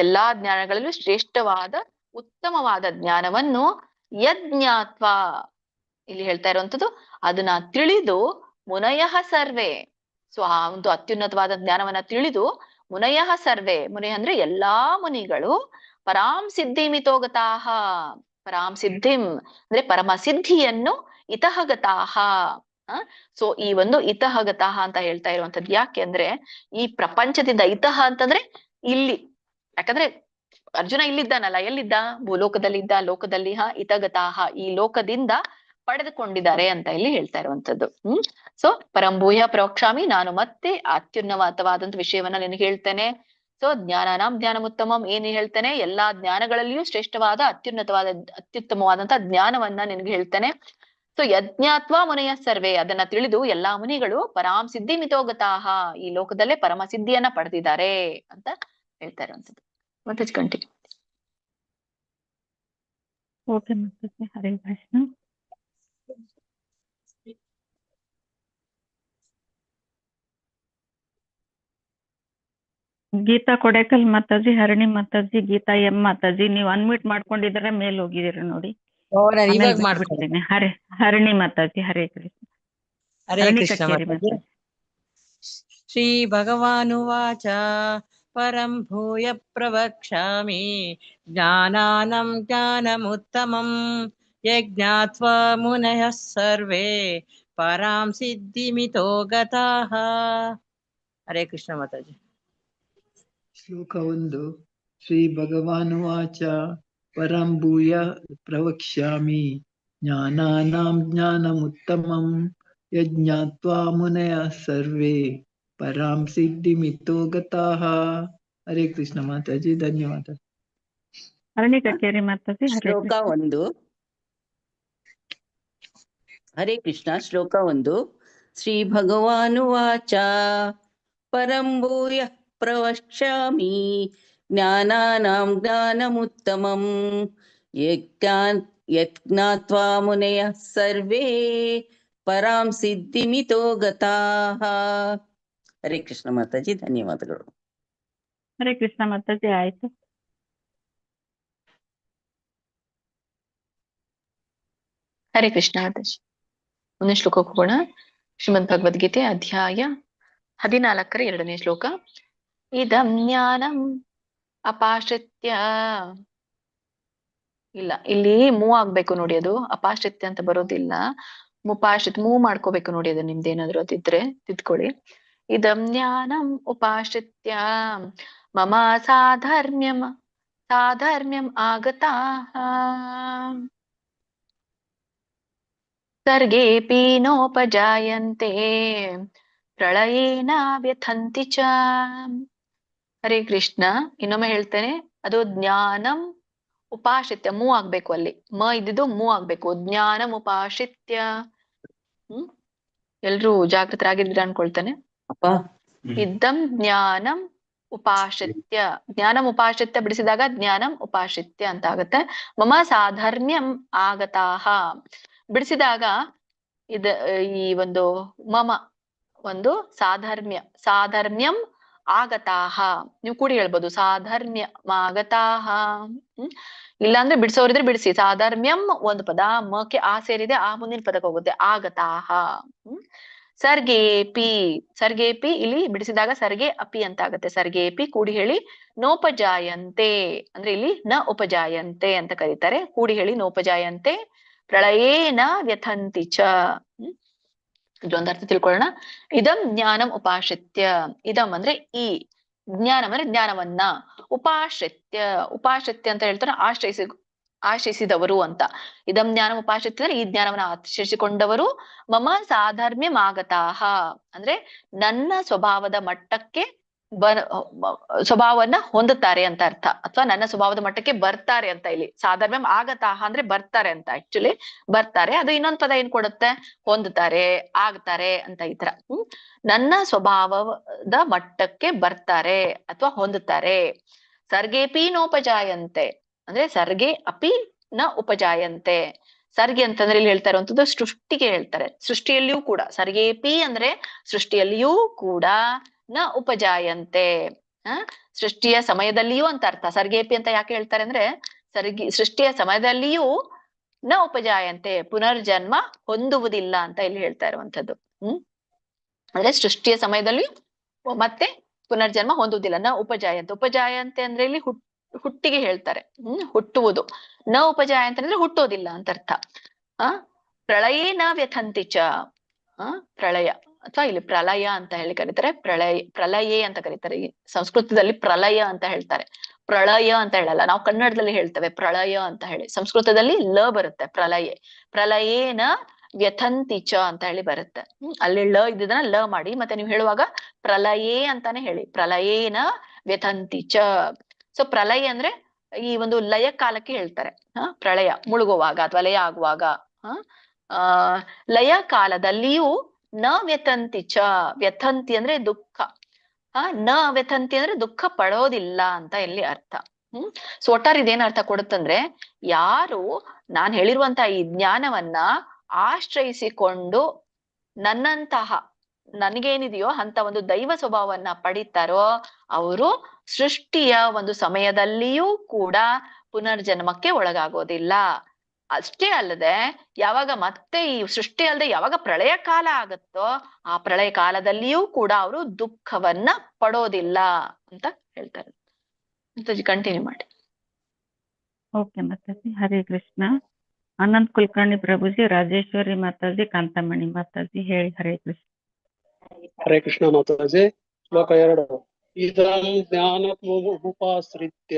ಎಲ್ಲಾ ಜ್ಞಾನಗಳಲ್ಲೂ ಶ್ರೇಷ್ಠವಾದ ಉತ್ತಮವಾದ ಜ್ಞಾನವನ್ನು ಯಜ್ಞಾತ್ವ ಇಲ್ಲಿ ಹೇಳ್ತಾ ಇರುವಂತದ್ದು, ಅದನ್ನ ತಿಳಿದು ಮುನಯಃ ಸರ್ವೇ. ಸೊ ಆ ಒಂದು ಅತ್ಯುನ್ನತವಾದ ಜ್ಞಾನವನ್ನ ತಿಳಿದು ಮುನಯಃ ಸರ್ವೇ. ಮುನಿ ಅಂದ್ರೆ ಎಲ್ಲಾ ಮುನಿಗಳು ಪರಾಂ ಸಿದ್ಧಿಮಿತೋ ಗತಾಹ. ಪರಾಂ ಸಿದ್ಧಿಂ ಅಂದ್ರೆ ಪರಮ ಸಿದ್ಧಿಯನ್ನು ಇತಃ ಗತಾಹ. ಸೊ ಈ ಒಂದು ಇತಃ ಗತಾಹ ಅಂತ ಹೇಳ್ತಾ ಇರುವಂತದ್ದು ಯಾಕೆ ಅಂದ್ರೆ, ಈ ಪ್ರಪಂಚದಿಂದ ಇತಃ ಅಂತಂದ್ರೆ ಇಲ್ಲಿ, ಯಾಕಂದ್ರೆ ಅರ್ಜುನ ಇಲ್ಲಿದ್ದಾನಲ್ಲ, ಎಲ್ಲಿದ್ದ? ಭೂಲೋಕದಲ್ಲಿ ಇದ್ದ. ಲೋಕದಲ್ಲಿ ಇತಗತಾಹ ಈ ಲೋಕದಿಂದ ಪಡೆದುಕೊಂಡಿದ್ದಾರೆ ಅಂತ ಇಲ್ಲಿ ಹೇಳ್ತಾ ಇರುವಂತದ್ದು. ಸೊ ಪರಂಭೂಯ ಪ್ರವಕ್ಷ್ಯಾಮಿ, ನಾನು ಮತ್ತೆ ಅತ್ಯುನ್ನತವಾದಂತ ವಿಷಯವನ್ನ ನಿನಗೆ ಹೇಳ್ತೇನೆ. ಸೊ ಜ್ಞಾನಾನಾಂ ಜ್ಞಾನಮುತ್ತಮಂ ಏನ್ ಹೇಳ್ತೇನೆ, ಎಲ್ಲಾ ಜ್ಞಾನಗಳಲ್ಲಿಯೂ ಶ್ರೇಷ್ಠವಾದ ಅತ್ಯುತ್ತಮವಾದಂತ ಜ್ಞಾನವನ್ನ ನಿನಗೆ ಹೇಳ್ತೇನೆ. ಸೊ ಯಜ್ಞಾತ್ವಾ ಮುನಯ ಸರ್ವೇ, ಅದನ್ನ ತಿಳಿದು ಎಲ್ಲಾ ಮುನಿಗಳು ಪರಾಂ ಸಿದ್ಧಿ ಮಿತೋಗತಾಹ ಈ ಲೋಕದಲ್ಲೇ ಪರಮ ಸಿದ್ಧಿಯನ್ನ ಪಡೆದಿದ್ದಾರೆ ಅಂತ ಹೇಳ್ತಾ ಇರುವಂತದ್ದು. ಮತ್ತೆ continue. Okay Mataji. Hare Krishna. Geetha Kodekal Mataji, Harani Mataji, Geetha M Mataji, ನೀವು ಅನ್ಮ್ಯೂಟ್ ಮಾಡ್ಕೊಂಡಿದ್ರೆ ಮೇಲೆ ಹೋಗಿದ್ದೀರ ನೋಡಿ. ಹರಣಿ ಮಾತಾಜಿ. ಹರೇ ಕೃಷ್ಣ. ಹರೇ ಕೃಷ್ಣ ಮಾತಾಜಿ. ಶ್ರೀ ಭಗವಾನುವಾಚ ಪರಂ ಭೂಯ ಪ್ರವಕ್ಷ್ಯಾಮಿ ಜ್ಞಾನಾನಂ ಜ್ಞಾನಮುತ್ತಮಂ ಯಜ್ಞಾತ್ವಾ ಮುನಯಃ ಸರ್ವೇ ಪರಾಂ ಸಿದ್ಧಿಮಿತೋ ಗತಾಃ. ಹರೇ ಕೃಷ್ಣ ಮಾತಾಜಿ. ಶ್ಲೋಕ 1. ಶ್ರೀ ಭಗವಾನುವಾಚ परं भूयः प्रवक्ष्यामि ज्ञानानां ज्ञानमुत्तमं यज्ञात्वा मुनयः सर्वे परां सिद्धिमितो गताः। हरे कृष्ण माताजी, ಧನ್ಯವಾದ. ಅರಣ್ಯಕಚೇರಿ ಮಾತಾಜಿ. ಹರೇ ಶ್ಲೋಕ ಕೃಷ್ಣ. 1. ಹರೇ ಕೃಷ್ಣ. ಶ್ಲೋಕ 1. ಶ್ರೀ ಭಗವಾನುವಾಚ ಪರಂ ಭೂಯಃ ಪ್ರವಕ್ಷ್ಯಾಮಿ ಜ್ಞಾನಾನಾಂ ಜ್ಞಾನಮುತ್ತಮಂ ಯಜ್ಞಾತ್ವಾ ಮುನಯಃ ಸರ್ವೇ ಪರಾಂ ಸಿದ್ಧಿಮಿತೋ ಗತಾಃ. ಹರೇ ಕೃಷ್ಣ ಮಾತಾಜಿ, ಧನ್ಯವಾದಗಳು. ಹರೇ ಕೃಷ್ಣ ಮಾತಾಜಿ. ಆಯ್ತು. ಹರೇ ಕೃಷ್ಣ ಮಾತಾಜಿ. ಮುಂದಿನ ಶ್ಲೋಕಕ್ಕೆ ಹೋಗೋಣ. ಶ್ರೀಮದ್ ಭಗವದ್ಗೀತೆ ಅಧ್ಯಾಯ 14 2ನೇ ಶ್ಲೋಕ. ಇದಂ ಜ್ಞಾನಂ ಅಪಾಶ್ರಿತ್ಯ. ಇಲ್ಲ, ಇಲ್ಲಿ ಮೂವ್ ಆಗ್ಬೇಕು ನೋಡಿ, ಅದು ಅಪಾಶ್ರಿತ್ಯ ಅಂತ ಬರೋದಿಲ್ಲ. ಮುಪಾಶ್ರಿತ್ ಮೂವ್ ಮಾಡ್ಕೋಬೇಕು ನೋಡಿ, ಅದು ನಿಮ್ದೇನಾದ್ರು ಅದಿದ್ರೆ ತಿದ್ಕೊಳ್ಳಿ. ಇದಂ ಜ್ಞಾನಂ ಉಪಾಶ್ರಿತ್ಯ ಮಮ ಸಾಧರ್ಮ್ಯಂ ಆಗತಾಃ ಸರ್ಗೇಪಿ ನೋಪಜಾಯಂತೆ ಪ್ರಳಯೇನ ವ್ಯಥಂತಿ ಚ. ಹರೇ ಕೃಷ್ಣ. ಇನ್ನೊಮ್ಮೆ ಹೇಳ್ತೇನೆ, ಅದು ಜ್ಞಾನಂ ಉಪಾಶ್ರಿತ್ಯ ಮೂವ್ ಆಗ್ಬೇಕು, ಅಲ್ಲಿ ಇದ್ದಿದ್ದು ಮೂವ್ ಆಗ್ಬೇಕು. ಜ್ಞಾನಂ ಉಪಾಶ್ರಿತ್ಯ. ಎಲ್ರು ಜಾಗೃತರಾಗಿದ್ರ ಅನ್ಕೊಳ್ತೇನೆ. ಇದ್ದಂ ಜ್ಞಾನಂ ಉಪಾಶ್ರಿತ್ಯ. ಜ್ಞಾನಂ ಉಪಾಶ್ರಿತ್ಯ ಬಿಡಿಸಿದಾಗ ಜ್ಞಾನಂ ಉಪಾಶ್ರಿತ್ಯ ಅಂತ ಆಗುತ್ತೆ. ಮಮ ಸಾಧರ್ಮ್ಯಂ ಆಗತಾಹ ಬಿಡಿಸಿದಾಗ ಈ ಒಂದು ಮಮ ಒಂದು ಸಾಧರ್ಮ್ಯಂ ಆಗತಾಹ. ನೀವು ಕೂಡಿ ಹೇಳ್ಬೋದು ಸಾಧರ್ಮ್ಯಮಾಗತಾಹ. ಇಲ್ಲಾಂದ್ರೆ ಬಿಡಿಸೋರಿದ್ರೆ ಬಿಡಿಸಿ. ಸಾಧರ್ಮ್ಯಂ ಒಂದು ಪದ, ಮಕ್ಕೆ ಆ ಸೇರಿದೆ, ಆ ಮುಂದಿನ ಪದಕ್ಕೆ ಹೋಗುತ್ತೆ ಆಗತಾಹ. ಸರ್ಗೇಪಿ ಇಲ್ಲಿ ಬಿಡಿಸಿದಾಗ ಸರ್ಗೆ ಅಪಿ ಅಂತ ಆಗುತ್ತೆ. ಸರ್ಗೇಪಿ ಕೂಡಿ ಹೇಳಿ. ನೋಪಜಾಯಂತೆ ಅಂದ್ರೆ ಇಲ್ಲಿ ನ ಉಪಜಾಯಂತೆ ಅಂತ ಕರೀತಾರೆ. ಕೂಡಿ ಹೇಳಿ ನೋಪಜಾಯಂತೆ. ಪ್ರಳಯೇನ ವ್ಯಥಂತಿ ಚ. ಇದೊಂದು ಅರ್ಥ ತಿಳ್ಕೊಳ್ಳೋಣ. ಇದಂ ಜ್ಞಾನಂ ಉಪಾಶ್ರಿತ್ಯ. ಇದಂ ಅಂದ್ರೆ ಈ, ಜ್ಞಾನಂ ಅಂದ್ರೆ ಜ್ಞಾನವನ್ನ, ಉಪಾಶ್ರಿತ್ಯ ಅಂತ ಹೇಳ್ತಾರೆ ಆಶ್ರಯಿಸಿದವರು ಅಂತ. ಇದಂ ಜ್ಞಾನಂ ಉಪಾಶ್ರಿತ್ಯ ಅಂದ್ರೆ ಈ ಜ್ಞಾನವನ್ನ ಆಶ್ರಯಿಸಿಕೊಂಡವರು. ಮಮ ಸಾಧರ್ಮ್ಯಮಾಗತಾಹ ಅಂದ್ರೆ ನನ್ನ ಸ್ವಭಾವದ ಮಟ್ಟಕ್ಕೆ ಸ್ವಭಾವವನ್ನ ಹೊಂದುತ್ತಾರೆ ಅಂತ ಅರ್ಥ, ಅಥವಾ ನನ್ನ ಸ್ವಭಾವದ ಮಟ್ಟಕ್ಕೆ ಬರ್ತಾರೆ ಅಂತ. ಇಲ್ಲಿ ಸಾಧರ್ಮ್ಯಂ ಆಗತಾಹ ಅಂದ್ರೆ ಬರ್ತಾರೆ ಅಂತ, ಆಕ್ಚುಲಿ ಬರ್ತಾರೆ. ಅದು ಇನ್ನೊಂದ್ ಪದ ಏನ್ ಕೊಡುತ್ತೆ, ಹೊಂದುತ್ತಾರೆ, ಆಗ್ತಾರೆ ಅಂತ ಈ ತರ. ನನ್ನ ಸ್ವಭಾವದ ಮಟ್ಟಕ್ಕೆ ಬರ್ತಾರೆ ಅಥವಾ ಹೊಂದುತ್ತಾರೆ. ಸರ್ಗೇಪಿ ನೋಪಜಾಯಂತೆ ಅಂದ್ರೆ ಸರ್ಗೆ ಅಪಿ ನ ಉಪಜಾಯಂತೆ. ಸರ್ಗೆ ಅಂತಂದ್ರೆ ಇಲ್ಲಿ ಹೇಳ್ತಾ ಇರುವಂತದ್ದು ಸೃಷ್ಟಿಗೆ ಹೇಳ್ತಾರೆ. ಸೃಷ್ಟಿಯಲ್ಲಿಯೂ ಕೂಡ ಸರ್ಗೇಪಿ ಅಂದ್ರೆ ಸೃಷ್ಟಿಯಲ್ಲಿಯೂ ಕೂಡ, ನ ಉಪಜಾಯಂತೆ ಸೃಷ್ಟಿಯ ಸಮಯದಲ್ಲಿಯೂ ಅಂತ ಅರ್ಥ. ಸರ್ಗೇಪಿ ಅಂತ ಯಾಕೆ ಹೇಳ್ತಾರೆ ಅಂದ್ರೆ ಸೃಷ್ಟಿಯ ಸಮಯದಲ್ಲಿಯೂ ನ ಉಪಜಾಯಂತೆ ಪುನರ್ಜನ್ಮ ಹೊಂದುವುದಿಲ್ಲ ಅಂತ ಇಲ್ಲಿ ಹೇಳ್ತಾ ಇರುವಂತದ್ದು. ಅಂದ್ರೆ ಸೃಷ್ಟಿಯ ಸಮಯದಲ್ಲಿ ಮತ್ತೆ ಪುನರ್ಜನ್ಮ ಹೊಂದುವುದಿಲ್ಲ. ನ ಉಪಜಾಯಂತೆ. ಉಪಜಾಯಂತೆ ಅಂದ್ರೆ ಇಲ್ಲಿ ಹುಟ್ಟಿಗೆ ಹೇಳ್ತಾರೆ, ಹುಟ್ಟುವುದು. ನ ಉಪಜಾಯಂತೆ ಅಂದ್ರೆ ಹುಟ್ಟೋದಿಲ್ಲ ಅಂತ ಅರ್ಥ. ಪ್ರಳಯೇ ನ ವ್ಯಥಂತಿ ಚ. ಪ್ರಳಯ ಅಥವಾ ಇಲ್ಲಿ ಪ್ರಲಯ ಅಂತ ಹೇಳಿ ಕರೀತಾರೆ. ಪ್ರಲಯೇ ಅಂತ ಕರೀತಾರೆ. ಈ ಸಂಸ್ಕೃತದಲ್ಲಿ ಪ್ರಲಯ ಅಂತ ಹೇಳ್ತಾರೆ, ಪ್ರಳಯ ಅಂತ ಹೇಳಲ್ಲ. ನಾವು ಕನ್ನಡದಲ್ಲಿ ಹೇಳ್ತೇವೆ ಪ್ರಳಯ ಅಂತ ಹೇಳಿ. ಸಂಸ್ಕೃತದಲ್ಲಿ ಲ ಬರುತ್ತೆ. ಪ್ರಲಯೇನ ವ್ಯಥಂತಿ ಚ ಅಂತ ಹೇಳಿ ಬರುತ್ತೆ. ಅಲ್ಲಿ ಳ ಇದ್ದದನ್ನ ಲ ಮಾಡಿ ಮತ್ತೆ ನೀವು ಹೇಳುವಾಗ ಪ್ರಲಯೇ ಅಂತಾನೆ ಹೇಳಿ. ಪ್ರಲಯೇನ ವ್ಯಥಂತಿ ಚ. ಸೊ ಪ್ರಲಯ ಅಂದ್ರೆ ಈ ಒಂದು ಲಯ ಕಾಲಕ್ಕೆ ಹೇಳ್ತಾರೆ. ಪ್ರಳಯ ಮುಳುಗುವಾಗ ಅಥವಾ ಲಯ ಆಗುವಾಗ. ಲಯ ಕಾಲದಲ್ಲಿಯೂ ನ ವ್ಯಥಂತಿ ಚ. ವ್ಯಥಂತಿ ಅಂದ್ರೆ ದುಃಖ. ನ ವ್ಯಥಂತಿ ಅಂದ್ರೆ ದುಃಖ ಪಡೋದಿಲ್ಲ ಅಂತ ಇಲ್ಲಿ ಅರ್ಥ. ಸೊ ಒಟ್ಟಾರೆ ಇದೇನ್ ಅರ್ಥ ಕೊಡುತ್ತಂದ್ರೆ, ಯಾರು ನಾನ್ ಹೇಳಿರುವಂತಹ ಈ ಜ್ಞಾನವನ್ನ ಆಶ್ರಯಿಸಿಕೊಂಡು ನನ್ನಂತಹ ನನಗೇನಿದೆಯೋ ಅಂತ ಒಂದು ದೈವ ಸ್ವಭಾವವನ್ನ ಪಡಿತಾರೋ ಅವರು ಸೃಷ್ಟಿಯ ಒಂದು ಸಮಯದಲ್ಲಿಯೂ ಕೂಡ ಪುನರ್ಜನ್ಮಕ್ಕೆ ಒಳಗಾಗೋದಿಲ್ಲ. ಅಷ್ಟೇ ಅಲ್ಲದೆ ಯಾವಾಗ ಮತ್ತೆ ಈ ಸೃಷ್ಟಿ ಅಲ್ಲದೆ ಯಾವಾಗ ಪ್ರಳಯ ಕಾಲ ಆಗುತ್ತೋ ಆ ಪ್ರಳಯ ಕಾಲದಲ್ಲಿಯೂ ಕೂಡ ಅವರು ದುಃಖವನ್ನ ಪಡೋದಿಲ್ಲ ಅಂತ ಹೇಳ್ತಾರೆ. ಕಂಟಿನ್ಯೂ ಮಾಡಿ. ಓಕೆ ಮಾತಾಜಿ. ಹರೇ ಕೃಷ್ಣ. ಅನಂತ್ ಕುಲಕರ್ಣಿ ಪ್ರಭುಜಿ, ರಾಜೇಶ್ವರಿ ಮಾತಾಜಿ, ಕಾಂತಮಣಿ ಮಾತಾಜಿ ಹೇಳಿ. ಹರೇ ಕೃಷ್ಣ. ಹರೇ ಕೃಷ್ಣ ಮಾತಾಜಿ. ಶ್ಲೋಕ 2. ಇದಂ ಜ್ಞಾನಮುಪಾಶ್ರಿತ್ಯ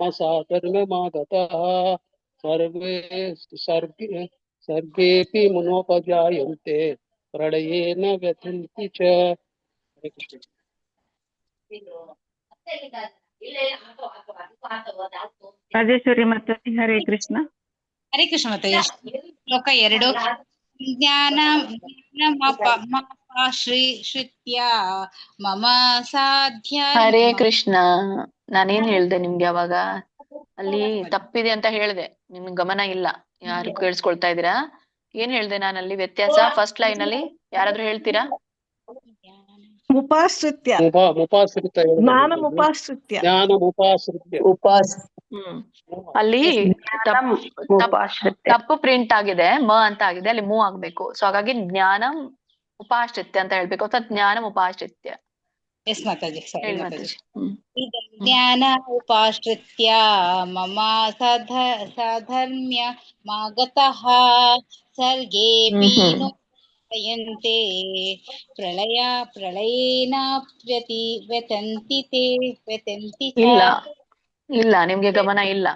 साधर्म्यमागतः सर्वे सर्गेऽपि मनोपजायन्ते प्रलये न व्यथन्ति च। हरे कृष्ण। ರಾಜೇಶ್ವರಿ ಮಾತಾಡಿ. ಹರೇ ಕೃಷ್ಣ. ಹರೇ ಕೃಷ್ಣ ಮಾತಾಜಿ. ಶ್ಲೋಕ 2. ಜ್ಞಾನಮಾಪಾಶ್ರಿತ್ಯ ಮಮ ಸಾಧ್ಯ. ಹರೇ ಕೃಷ್ಣ. ನಾನೇನ್ ಹೇಳ್ದೆ ನಿಮ್ಗೆ ಅವಾಗ? ಅಲ್ಲಿ ತಪ್ಪಿದೆ ಅಂತ ಹೇಳ್ದೆ, ನಿಮ್ಗೆ ಗಮನ ಇಲ್ಲ. ಯಾರು ಕೇಳಿಸ್ಕೊಳ್ತಾ ಇದೀರಾ? ಏನ್ ಹೇಳ್ದೆ ನಾನಲ್ಲಿ ವ್ಯತ್ಯಾಸ? ಫಸ್ಟ್ ಲೈನ್ ಅಲ್ಲಿ ಯಾರಾದ್ರೂ ಹೇಳ್ತೀರಾ? ಮುಪಾಶ್ರಿತ್ಯ, ಜ್ಞಾನಮುಪಾಶ್ರಿತ್ಯ. ಅಲ್ಲಿ ತಪ್ಪು ಪ್ರಿಂಟ್ ಆಗಿದೆ, ಮ ಅಂತ ಆಗಿದೆ, ಅಲ್ಲಿ ಮೂವ್ ಆಗ್ಬೇಕು. ಸೊ ಹಾಗಾಗಿ ಜ್ಞಾನಂ ಉಪಾಶ್ರಿತ್ಯ ಅಂತ ಹೇಳ್ಬೇಕು, ಅಥವಾ ಜ್ಞಾನಂ ಉಪಾಶ್ರಿತ್ಯ. ಎಸ್ ಮಾತಾಜಿ. ಹೇಳಿ ಮಾತಾಜಿ. ಜ್ಞಾನ ಉಪಾಶ್ರಿತ್ಯ ಮಮ ಸಾಧರ್ಮ್ಯ ಮಾಗತಃ ಸರ್ಗೇಪಿ ನೋಯಂತೆ ಪ್ರಳಯೇನ ವ್ಯತಂತಿ ಇಲ್ಲ ಇಲ್ಲ, ನಿಮ್ಗೆ ಗಮನ ಇಲ್ಲ.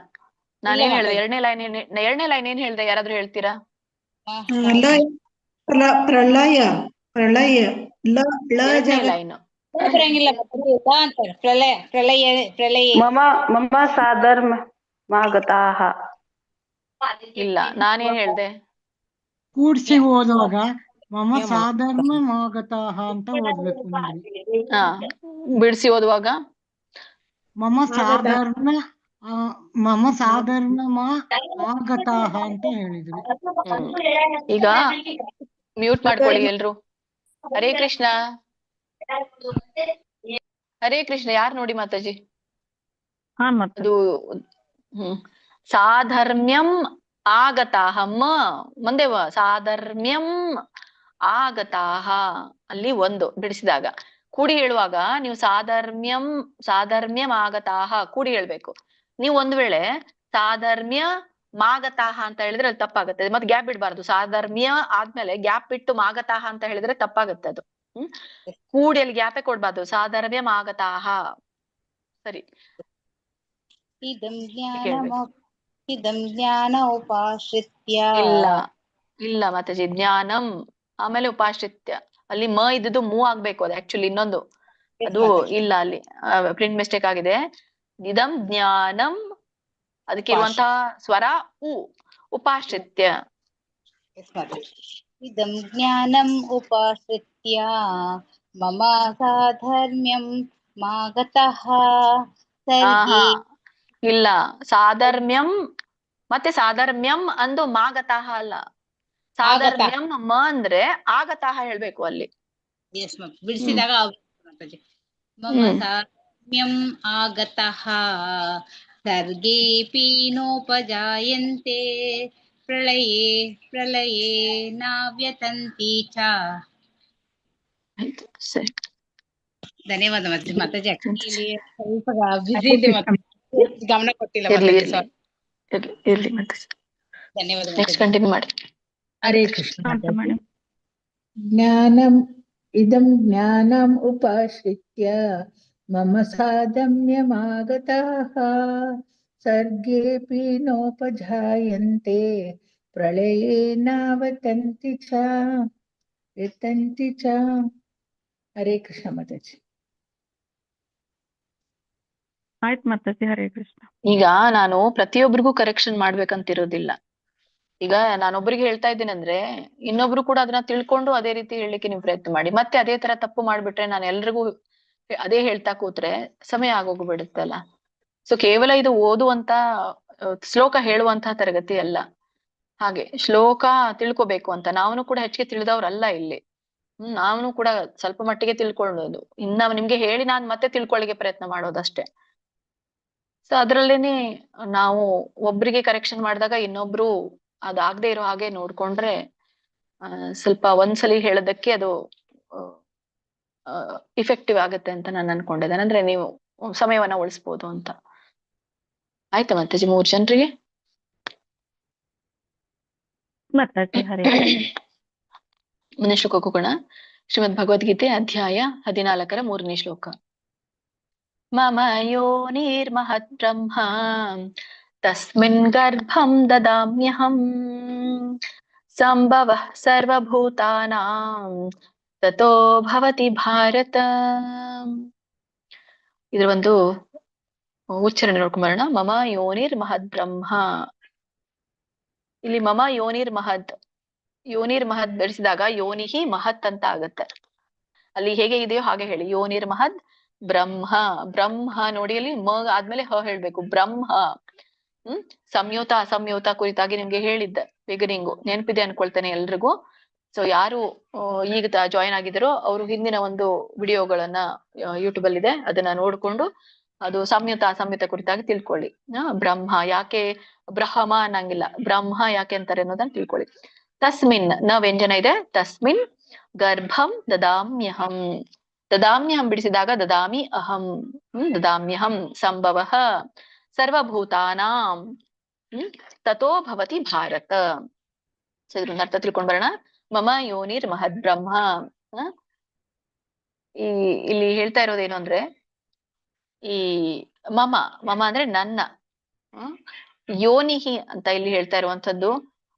ನಾನೇನ್ ಹೇಳ್ದೆ? ಎರಡನೇ ಲೈನ್ ಏನ್ ಹೇಳ್ದೆ? ಯಾರಾದ್ರೂ ಹೇಳ್ತೀರಾ? ಪ್ರಳಯ ಎರಡನೇ ಲೈನ್ ಬರಂಗಿಲ್ಲ. ಪ್ರಳಯ ಮಮ ಸಾಧರ್ಮ್ಯಮಾಗತಃ. ಇಲ್ಲ, ನಾನೇನ್ ಹೇಳ್ದೆ? ಕೂಡ್ಸಿ ಓದುವಾಗ ಮಮ ಸಾಧರ್ಮ್ಯಮಾಗತಃ ಅಂತ ಓದ್ಬೇಕು ನೋಡಿ. ಬಿಡಿಸಿ ಓದುವಾಗ ಮಮ ಸಾಧರ್ಮ್ಯಮಾಗತಃ ಅಂತ ಹೇಳಿದ್ವಿ. ಈಗ ಮ್ಯೂಟ್ ಮಾಡ್ಕೊಳ್ಳಿ ಎಲ್ರು. ಹರೇ ಕೃಷ್ಣ. ಹರೇ ಕೃಷ್ಣ. ಯಾರು ನೋಡಿ ಮಾತಾಜಿ? ಅದು ಸಾಧರ್ಮ್ಯಂ ಆಗತಾಹ ಮುಂದೆ ಸಾಧರ್ಮ್ಯಂ ಆಗತಾಹ ಅಲ್ಲಿ ಒಂದು ಬಿಡಿಸಿದಾಗ. ಕೂಡಿ ಹೇಳುವಾಗ ನೀವು ಸಾಧರ್ಮ್ಯಂ ಆಗತಾಹ ಕೂಡಿ ಹೇಳ್ಬೇಕು. ನೀವು ಒಂದ್ ವೇಳೆ ಸಾಧರ್ಮ್ಯ ಮಾಗತಾಹ ಅಂತ ಹೇಳಿದ್ರೆ ಅದು ತಪ್ಪಾಗುತ್ತೆ. ಮತ್ತೆ ಗ್ಯಾಪ್ ಬಿಡ್ಬಾರ್ದು. ಸಾಧರ್ಮ್ಯ ಆದ್ಮೇಲೆ ಗ್ಯಾಪ್ ಬಿಟ್ಟು ಮಾಗತಾಹ ಅಂತ ಹೇಳಿದ್ರೆ ತಪ್ಪಾಗುತ್ತೆ ಅದು. ಕೂಡಿ ಅಲ್ಲಿ ಗ್ಯಾಪೇ ಕೊಡ್ಬಾರ್ದು. ಸಾಧರ್ಮ್ಯ ಮಾಗತಾಹ. ಸರಿ. ಇದಂ ಜ್ಞಾನ ಉಪಾಶ್ರಿತ್ಯ. ಇಲ್ಲ ಮಾತಾಜಿ, ಜ್ಞಾನಂ ಆಮೇಲೆ ಉಪಾಶ್ರಿತ್ಯ. ಅಲ್ಲಿ ಮ ಇದ್ದು ಮೂವ್ ಆಗ್ಬೇಕು. ಅದು ಆಕ್ಚುಲಿ ಇನ್ನೊಂದು ಅದು ಇಲ್ಲ, ಅಲ್ಲಿ ಪ್ರಿಂಟ್ ಮಿಸ್ಟೇಕ್ ಆಗಿದೆ. ಇದಂ ಜ್ಞಾನಂ, ಅದಕ್ಕೆ ಇರುವಂತಹ ಸ್ವರ ಉಪಾಶ್ರಿತ್ಯ. ಇದಂ ಜ್ಞಾನಂ ಉಪಾಶ್ರಿತ್ಯ ಮಮ ಸಾಧರ್ಮ್ಯಂ ಮಾಗತಃ ಸರ್ಗೇ. ಇಲ್ಲ, ಸಾಧರ್ಮ್ಯಂ ಮತ್ತೆ ಸಾಧರ್ಮ್ಯಂ ಅಂದು ಮಾಗತಃ ಅಲ್ಲ. ಸಾಧರ್ಮ್ಯಂ ಮ ಅಂದ್ರೆ ಆಗತಃ ಹೇಳ್ಬೇಕು ಅಲ್ಲಿ. ಬಿಡಿಸಿದಾಗ ಮಮ ಸಾಧರ್ಮ್ಯಂ ಆಗತಃ ಸರ್ಗೇಪಿ ನೋಪಜಾಯಂತೆ ಪ್ರಳಯೇ ನಾವ್ಯತಂತಿ ಚ. ಸರಿ, ಧನ್ಯವಾದ ಮಾತಾಜಿ. ಸ್ವಲ್ಪ ಬಿಸಿ ಇದೆ, ಗಮನ ಕೊಟ್ಟಿಲ್ಲ ಮಾತಾಜಿ. ಇರ್ಲಿ ಮಾತಾಜಿ. ಧನ್ಯವಾದ. ನೆಕ್ಸ್ಟ್ ಕಂಟಿನ್ಯೂ ಮಾಡಿ. ಹರೇ ಕೃಷ್ಣ. ಇದಂ ಜ್ಞಾನಂ ಉಪಾಶ್ರಿತ್ಯ ಮಮ ಸಾಧರ್ಮ್ಯಮಾಗತಃ ಸರ್ಗೇಪಿ ನೋಪಜಾಯಂತೆ ಪ್ರಳಯೇ ನಾವತಂತಿ ಚ. ಹರೇ ಕೃಷ್ಣ ಮಾತಾಜಿ. ಆಯ್ತು ಮಾತಾಜಿ. ಹರೇ ಕೃಷ್ಣ. ಈಗ ನಾನು ಪ್ರತಿಯೊಬ್ಬರಿಗೂ ಕರೆಕ್ಷನ್ ಮಾಡ್ಬೇಕಂತಿರೋದಿಲ್ಲ. ಈಗ ನಾನೊಬ್ರಿಗೆ ಹೇಳ್ತಾ ಇದ್ದೀನಿ ಅಂದ್ರೆ ಇನ್ನೊಬ್ರು ಕೂಡ ಅದನ್ನ ತಿಳ್ಕೊಂಡು ಅದೇ ರೀತಿ ಹೇಳಲಿಕ್ಕೆ ನೀವು ಪ್ರಯತ್ನ ಮಾಡಿ. ಮತ್ತೆ ಅದೇ ತರ ತಪ್ಪು ಮಾಡ್ಬಿಟ್ರೆ ನಾನು ಎಲ್ರಿಗೂ ಅದೇ ಹೇಳ್ತಾ ಕೂತ್ರೆ ಸಮಯ ಆಗೋಗ್ಬಿಡುತ್ತಲ್ಲ. ಸೊ ಕೇವಲ ಇದು ಓದುವಂತ ಶ್ಲೋಕ ಹೇಳುವಂತಹ ತರಗತಿ ಅಲ್ಲ. ಹಾಗೆ ಶ್ಲೋಕ ತಿಳ್ಕೊಬೇಕು ಅಂತ ನಾವು ಕೂಡ ಹೆಚ್ಚಿಗೆ ತಿಳಿದವ್ರಲ್ಲ ಇಲ್ಲಿ. ನಾವು ಕೂಡ ಸ್ವಲ್ಪ ಮಟ್ಟಿಗೆ ತಿಳ್ಕೊಳ್ಳೋದು. ಇನ್ನ ನಿಮ್ಗೆ ಹೇಳಿ ನಾನ್ ಮತ್ತೆ ತಿಳ್ಕೊಳ್ಳಿಕ್ಕೆ ಪ್ರಯತ್ನ ಮಾಡೋದಷ್ಟೇ. ಸೊ ಅದ್ರಲ್ಲೇನೆ ನಾವು ಒಬ್ರಿಗೆ ಕರೆಕ್ಷನ್ ಮಾಡಿದಾಗ ಇನ್ನೊಬ್ರು ಅದಾಗದೆ ಇರೋ ಹಾಗೆ ನೋಡ್ಕೊಂಡ್ರೆ ಸ್ವಲ್ಪ ಒಂದ್ಸಲಿ ಹೇಳೋದಕ್ಕೆ ಅದು ಇಫೆಕ್ಟಿವ್ ಆಗುತ್ತೆ ಅಂತ ನಾನು ಅನ್ಕೊಂಡಿದ್ದೇನೆ. ಅಂದ್ರೆ ನೀವು ಸಮಯವನ್ನ ಉಳಿಸ್ಬೋದು ಅಂತ. ಆಯ್ತಾ ಮಾತಾಜಿ? 3 ಜನರಿಗೆ ಮುಂದಿನ ಶ್ಲೋಕ ಹೋಗೋಣ. ಶ್ರೀಮದ್ ಭಗವದ್ಗೀತೆ ಅಧ್ಯಾಯ 14 3ನೇ ಶ್ಲೋಕ. ಮಮ ಯೋನಿರ್ಮಹದ್ ಬ್ರಹ್ಮ ತಸ್ಮಿನ್ ಗರ್ಭಂ ದದಾಮ್ಯಹಂ ಸಂಭವಃ ಸರ್ವಭೂತಾನಾಂ ತತೋ ಭವತಿ ಭಾರತ. ಇದ್ರ ಒಂದು ಉಚ್ಚಾರಣೆ ನೋಡ್ಕೊಂಬರೋಣ. ಮಮ ಯೋನಿರ್ ಮಹದ್ ಬ್ರಹ್ಮ. ಇಲ್ಲಿ ಮಮ ಯೋನಿರ್ ಮಹದ್, ಯೋನಿರ್ ಮಹದ್ ಬೆಳೆಸಿದಾಗ ಯೋನಿಹಿ ಮಹತ್ ಅಂತ ಆಗತ್ತೆ. ಅಲ್ಲಿ ಹೇಗೆ ಇದೆಯೋ ಹಾಗೆ ಹೇಳಿ. ಯೋನಿರ್ ಮಹದ್ ಬ್ರಹ್ಮ. ಬ್ರಹ್ಮ ನೋಡಿ, ಅಲ್ಲಿ ಮ ಆದ್ಮೇಲೆ ಹ ಹೇಳ್ಬೇಕು. ಬ್ರಹ್ಮ. ಸಂಯೋತ ಅಸಂಯೋತ ಕುರಿತಾಗಿ ನಿಮ್ಗೆ ಹೇಳಿದ್ದೆ ಬಿಗಿನಿಂಗು, ನೆನಪಿದೆ ಅನ್ಕೊಳ್ತೇನೆ ಎಲ್ರಿಗೂ. ಸೊ ಯಾರು ಈಗ ಜಾಯಿನ್ ಆಗಿದ್ದಾರೋ ಅವರು ಹಿಂದಿನ ಒಂದು ವಿಡಿಯೋಗಳನ್ನ ಯೂಟ್ಯೂಬ್ ಅಲ್ಲಿ ಇದೆ, ಅದನ್ನ ನೋಡ್ಕೊಂಡು ಅದು ಸಂಯುತ ಅಸಂಯುತ ಕುರಿತಾಗಿ ತಿಳ್ಕೊಳ್ಳಿ. ಬ್ರಹ್ಮ ಯಾಕೆ ಬ್ರಹ್ಮ ಅನ್ನಂಗಿಲ್ಲ, ಬ್ರಹ್ಮ ಯಾಕೆ ಅಂತಾರೆ ಅನ್ನೋದನ್ನ ತಿಳ್ಕೊಳ್ಳಿ. ತಸ್ಮಿನ್ ನ ವ್ಯಂಜನ ಇದೆ. ತಸ್ಮಿನ್ ಗರ್ಭಂ ದದಾಮ್ಯಹಂ. ದದಾಮ್ಯಹಂ ಬಿಡಿಸಿದಾಗ ದದಾಮಿ ಅಹಂ. ದದಾಮ್ಯಹಂ ಸಂಭವ ಸರ್ವಭೂತಾನಾಂ ತಥೋ ಭವತಿ ಭಾರತ. ಸೊ ಇದ್ರನ್ನ ಅರ್ಥ ತಿಳ್ಕೊಂಡ್ ಬರೋಣ. ಮಮ ಯೋನಿರ್ ಮಹದ್ ಬ್ರಹ್ಮ. ಇಲ್ಲಿ ಹೇಳ್ತಾ ಇರೋದೇನು ಅಂದ್ರೆ, ಈ ಮಮ ಮಮ ಅಂದ್ರೆ ನನ್ನ, ಯೋನಿಹಿ ಅಂತ ಇಲ್ಲಿ ಹೇಳ್ತಾ ಇರುವಂತದ್ದು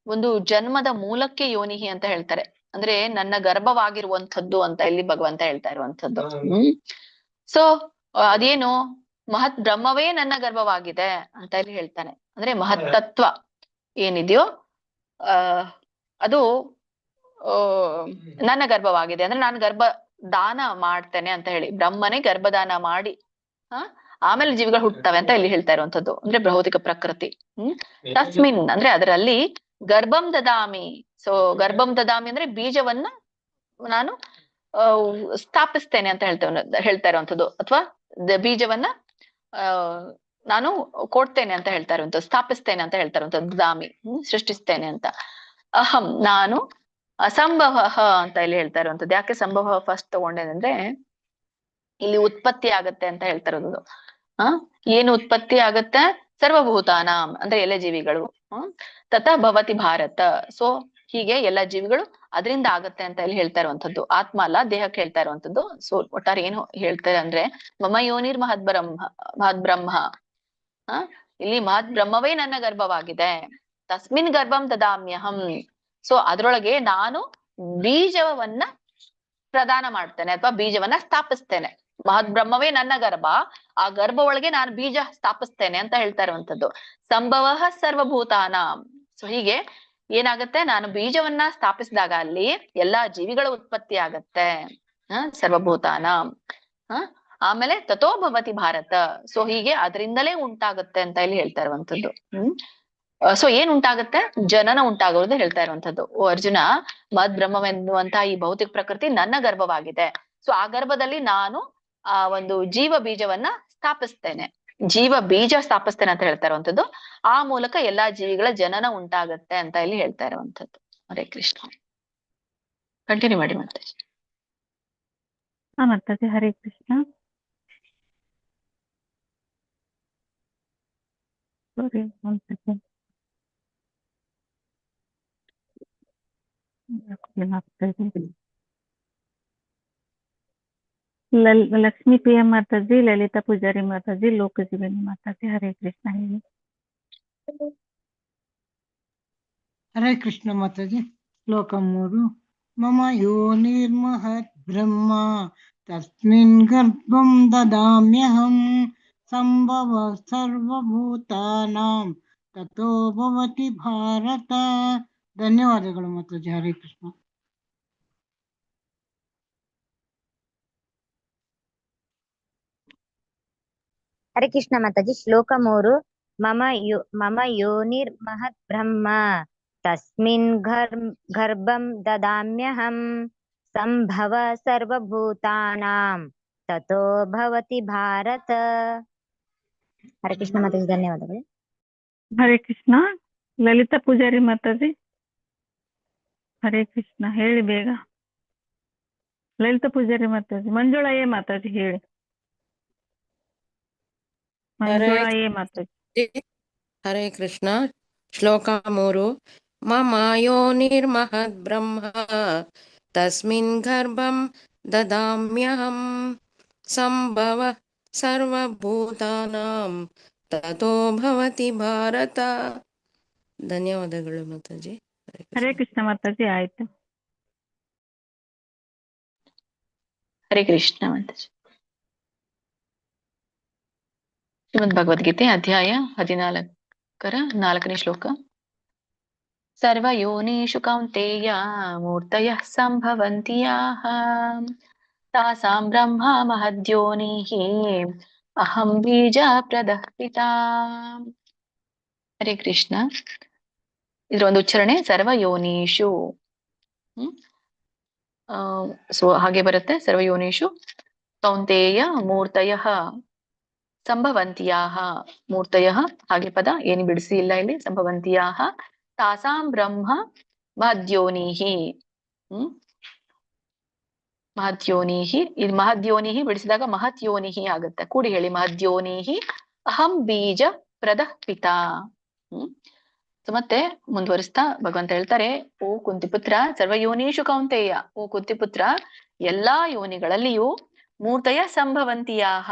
ಒಂದು ಜನ್ಮದ ಮೂಲಕ್ಕೆ ಯೋನಿಹಿ ಅಂತ ಹೇಳ್ತಾರೆ. ಅಂದ್ರೆ ನನ್ನ ಗರ್ಭವಾಗಿರುವಂಥದ್ದು ಅಂತ ಇಲ್ಲಿ ಭಗವಂತ ಹೇಳ್ತಾ ಇರುವಂತದ್ದು. ಸೊ ಅದೇನು ಮಹತ್ ಬ್ರಹ್ಮವೇ ನನ್ನ ಗರ್ಭವಾಗಿದೆ ಅಂತ ಇಲ್ಲಿ ಹೇಳ್ತಾನೆ. ಅಂದ್ರೆ ಮಹತ್ತತ್ವ ಏನಿದೆಯೋ ಅದು ನನ್ನ ಗರ್ಭವಾಗಿದೆ. ಅಂದ್ರೆ ನಾನು ಗರ್ಭ ದಾನ ಮಾಡ್ತೇನೆ ಅಂತ ಹೇಳಿ, ಬ್ರಹ್ಮನೇ ಗರ್ಭದಾನ ಮಾಡಿ ಆಮೇಲೆ ಜೀವಿಗಳು ಹುಟ್ಟುತ್ತವೆ ಅಂತ ಇಲ್ಲಿ ಹೇಳ್ತಾ ಇರುವಂತದ್ದು. ಅಂದ್ರೆ ಭೌತಿಕ ಪ್ರಕೃತಿ. ತಸ್ಮಿನ್ ಅಂದ್ರೆ ಅದರಲ್ಲಿ ಗರ್ಭಂ ದದಾಮಿ. ಸೊ ಗರ್ಭಂ ದದಾಮಿ ಅಂದ್ರೆ ಬೀಜವನ್ನ ನಾನು ಸ್ಥಾಪಿಸ್ತೇನೆ ಅಂತ ಹೇಳ್ತಾ ಇರುವಂತದ್ದು, ಅಥವಾ ಬೀಜವನ್ನ ನಾನು ಕೊಡ್ತೇನೆ ಅಂತ ಹೇಳ್ತಾ ಇರುವಂತದ್ದು, ಸ್ಥಾಪಿಸ್ತೇನೆ ಅಂತ ಹೇಳ್ತಾ ಇರುವಂತದ್ದು. ದದಾಮಿ ಸೃಷ್ಟಿಸ್ತೇನೆ ಅಂತ. ಅಹಂ ನಾನು, ಅಸಂಭವ ಅಂತ ಇಲ್ಲಿ ಹೇಳ್ತಾ ಇರುವಂತದ್ದು. ಯಾಕೆ ಸಂಭವ ಫಸ್ಟ್ ತಗೊಂಡೇನಂದ್ರೆ ಇಲ್ಲಿ ಉತ್ಪತ್ತಿ ಆಗತ್ತೆ ಅಂತ ಹೇಳ್ತಾ ಇರೋದು. ಏನು ಉತ್ಪತ್ತಿ ಆಗತ್ತೆ? ಸರ್ವಭೂತಾನಾಂ ಅಂದ್ರೆ ಎಲ್ಲ ಜೀವಿಗಳು. ತಥಾ ಭವತಿ ಭಾರತ. ಸೊ ಹೀಗೆ ಎಲ್ಲ ಜೀವಿಗಳು ಅದರಿಂದ ಆಗತ್ತೆ ಅಂತ ಇಲ್ಲಿ ಹೇಳ್ತಾ ಇರುವಂತದ್ದು. ಆತ್ಮ ಅಲ್ಲ, ದೇಹಕ್ಕೆ ಹೇಳ್ತಾ ಇರುವಂತದ್ದು. ಸೊ ಒಟ್ಟಾರೆ ಏನು ಹೇಳ್ತಾರೆ ಅಂದ್ರೆ, ಮಮ ಯೋನಿರ್ ಮಹದ್ ಬ್ರಹ್ಮ. ಇಲ್ಲಿ ಮಹದ್ ಬ್ರಹ್ಮವೇ ನನ್ನ ಗರ್ಭವಾಗಿದೆ. ತಸ್ಮಿನ್ ಗರ್ಭಂ ದದಾಮ್ಯಹಂ. ಸೊ ಅದ್ರೊಳಗೆ ನಾನು ಬೀಜವನ್ನ ಪ್ರದಾನ ಮಾಡ್ತೇನೆ ಅಥವಾ ಬೀಜವನ್ನ ಸ್ಥಾಪಿಸ್ತೇನೆ. ಮಹದ್ ಬ್ರಹ್ಮವೇ ನನ್ನ ಗರ್ಭ, ಆ ಗರ್ಭ ಒಳಗೆ ನಾನು ಬೀಜ ಸ್ಥಾಪಿಸ್ತೇನೆ ಅಂತ ಹೇಳ್ತಾ ಇರುವಂತದ್ದು. ಸಂಭವ ಸರ್ವಭೂತಾನಾಂ. ಸೊ ಹೀಗೆ ಏನಾಗತ್ತೆ, ನಾನು ಬೀಜವನ್ನ ಸ್ಥಾಪಿಸಿದಾಗ ಅಲ್ಲಿ ಎಲ್ಲಾ ಜೀವಿಗಳ ಉತ್ಪತ್ತಿ ಆಗತ್ತೆ. ಸರ್ವಭೂತಾನಾಂ. ಆಮೇಲೆ ತಥೋ ಭವತಿ ಭಾರತ. ಸೊ ಹೀಗೆ ಅದರಿಂದಲೇ ಉಂಟಾಗುತ್ತೆ ಅಂತ ಇಲ್ಲಿ ಹೇಳ್ತಾ ಇರುವಂತದ್ದು. ಸೊ ಏನ್ ಉಂಟಾಗತ್ತೆ? ಜನನ ಉಂಟಾಗೋದು ಹೇಳ್ತಾ ಇರುವಂತದ್ದು. ಓ ಅರ್ಜುನ, ಮದ್ ಬ್ರಹ್ಮವೆನ್ನುವಂತಹ ಈ ಭೌತಿಕ ಪ್ರಕೃತಿ ನನ್ನ ಗರ್ಭವಾಗಿದೆ. ಸೊ ಆ ಗರ್ಭದಲ್ಲಿ ನಾನು ಆ ಒಂದು ಜೀವ ಬೀಜವನ್ನ ಸ್ಥಾಪಿಸ್ತೇನೆ, ಜೀವ ಬೀಜ ಸ್ಥಾಪಿಸ್ತೇನೆ ಅಂತ ಹೇಳ್ತಾ ಇರುವಂತದ್ದು. ಆ ಮೂಲಕ ಎಲ್ಲಾ ಜೀವಿಗಳ ಜನನ ಉಂಟಾಗತ್ತೆ ಅಂತ ಇಲ್ಲಿ ಹೇಳ್ತಾ ಇರುವಂತದ್ದು. ಹರೇ ಕೃಷ್ಣ. ಕಂಟಿನ್ಯೂ ಮಾಡಿ ಮಾತಾಜಿ. ಮಾತಾಜಿ ಹರೇ ಕೃಷ್ಣ. ಸಾರಿ ಒಂದ್ ಸೆಕೆಂಡ್. ಲಕ್ಷ್ಮೀ ಪ್ರಿಯ ಮಾತಾಜಿ, ಲಲಿತಾ ಪೂಜಾರಿ ಮಾತಾಜಿ, ಲೋಕಜೀವನಿ ಮಾತಾಜಿ ಹರೇ ಕೃಷ್ಣ ಹೇಳಿ. ಹರೇ ಕೃಷ್ಣ ಮಾತಾಜಿ. ಶ್ಲೋಕ 3. ಮಮ ಯೋನಿರ್ಮಹತ್ ಬ್ರಹ್ಮ ತಸ್ಮಿನ್ ಗರ್ಭಂ ದದಾಮ್ಯಹಂ ಸಂಭವ ಸರ್ವಭೂತಾನಾಂ ತಥೋ ಭವತಿ ಭಾರತ. ಧನ್ಯವಾದಗಳು ಮಾತಾಜಿ. ಹರೇ ಕೃಷ್ಣ. ಹರೇ ಕೃಷ್ಣ ಮಾತಾಜಿ. ಶ್ಲೋಕ 3. ಮಮ ಯೋನಿರ್ ಮಹತ್ ಬ್ರಹ್ಮ ತಸ್ಮಿನ್ ಗರ್ಭಂ ದದಾಮ್ಯಹಂ ಸಂಭವ ಸರ್ವಭೂತಾನಾಂ ತಥೋ ಭವತಿ ಭಾರತ. ಹರೇ ಕೃಷ್ಣ ಮಾತಾಜಿ. ಧನ್ಯವಾದಗಳು. ಹರೇ ಕೃಷ್ಣ. ಲಲಿತಾ ಪೂಜಾರಿ ಮಾತಾಜಿ ಹರೇ ಕೃಷ್ಣ ಹೇಳಿ ಬೇಗ. ಲಲಿತಾ ಪೂಜಾರಿ ಮಾತಾಜಿ. ಮಂಜುಳಾ ಏ ಮಾತಾಜಿ ಹೇಳಿ. ಮಂಜುಳಾ ಏ ಮಾತಾಜಿ. ಹರೇ ಕೃಷ್ಣ. ಶ್ಲೋಕ 3. ಮಮ ಯೋನಿರ್ಮಹದ್ ಬ್ರಹ್ಮ ತಸ್ಮಿನ್ ಗರ್ಭಂ ದದಾಮ್ಯಹಂ ಸಂಭವ ಸರ್ವಭೂತಾನಾಂ ತಥೋ ಭವತಿ ಭಾರತ. ಧನ್ಯವಾದಗಳು ಮಾತಾಜಿ. ಹರೇ ಕೃಷ್ಣ ಮಾತಾಜಿ. ಆಯ್ತು. ಹರೇ ಕೃಷ್ಣ ಮಾತಾಜಿ. ಶ್ರೀಮದ್ ಭಗವದ್ಗೀತೆ ಅಧ್ಯಾಯ 14 ಶ್ಲೋಕ. ಸರ್ವಯೋನಿಷು ಕೌಂತೆಯ ಮೂರ್ತಯಃ ಸಂಭವಂತಿ ಯಾಃ ತಾಸಾಂ ಬ್ರಹ್ಮ ಮಹದ್ಯೋನಿಃ ಅಹಂ ಬೀಜ ಪ್ರದಃ ಪಿತಾ. ಹರೇ ಕೃಷ್ಣ. ಇದ್ರ ಒಂದು ಉಚ್ಚಾರಣೆ ಸರ್ವಯೋನಿಷು. ಸೊ ಹಾಗೆ ಬರುತ್ತೆ, ಸರ್ವಯೋನಿಷು ಕೌಂತೆಯ ಮೂರ್ತಯಃ ಸಂಭವಂತಿಯಾಹ. ಮೂರ್ತಯಃ ಹಾಗೆ ಪದ ಏನು ಬಿಡಿಸಿ ಇಲ್ಲ ಇಲ್ಲಿ. ಸಂಭವಂತಿಯಾಹ ತಾಸಾಂ ಬ್ರಹ್ಮ ಮಹದ್ಯೋನಿಹಿ. ಮಹದ್ಯೋನಿಹಿ. ಇದು ಮಹದ್ಯೋನಿಹಿ ಬಿಡಿಸಿದಾಗ ಮಹತ್ ಯೋನಿಹಿ ಆಗುತ್ತೆ. ಕೂಡಿ ಹೇಳಿ, ಮಹದ್ಯೋನಿಹಿ ಅಹಂ ಬೀಜ ಪ್ರದಃ ಪಿತಾ. ಮತ್ತೆ ಮುಂದುವರಿಸ್ತಾ ಭಗವಂತ ಹೇಳ್ತಾರೆ, ಓ ಕುಂತಿಪುತ್ರ, ಸರ್ವಯೋನೀಷು ಕೌಂತೆಯ, ಓ ಕುಂತಿಪುತ್ರ, ಎಲ್ಲಾ ಯೋನಿಗಳಲ್ಲಿಯೂ ಮೂರ್ತಯ ಸಂಭವಂತಿಯಾಹ.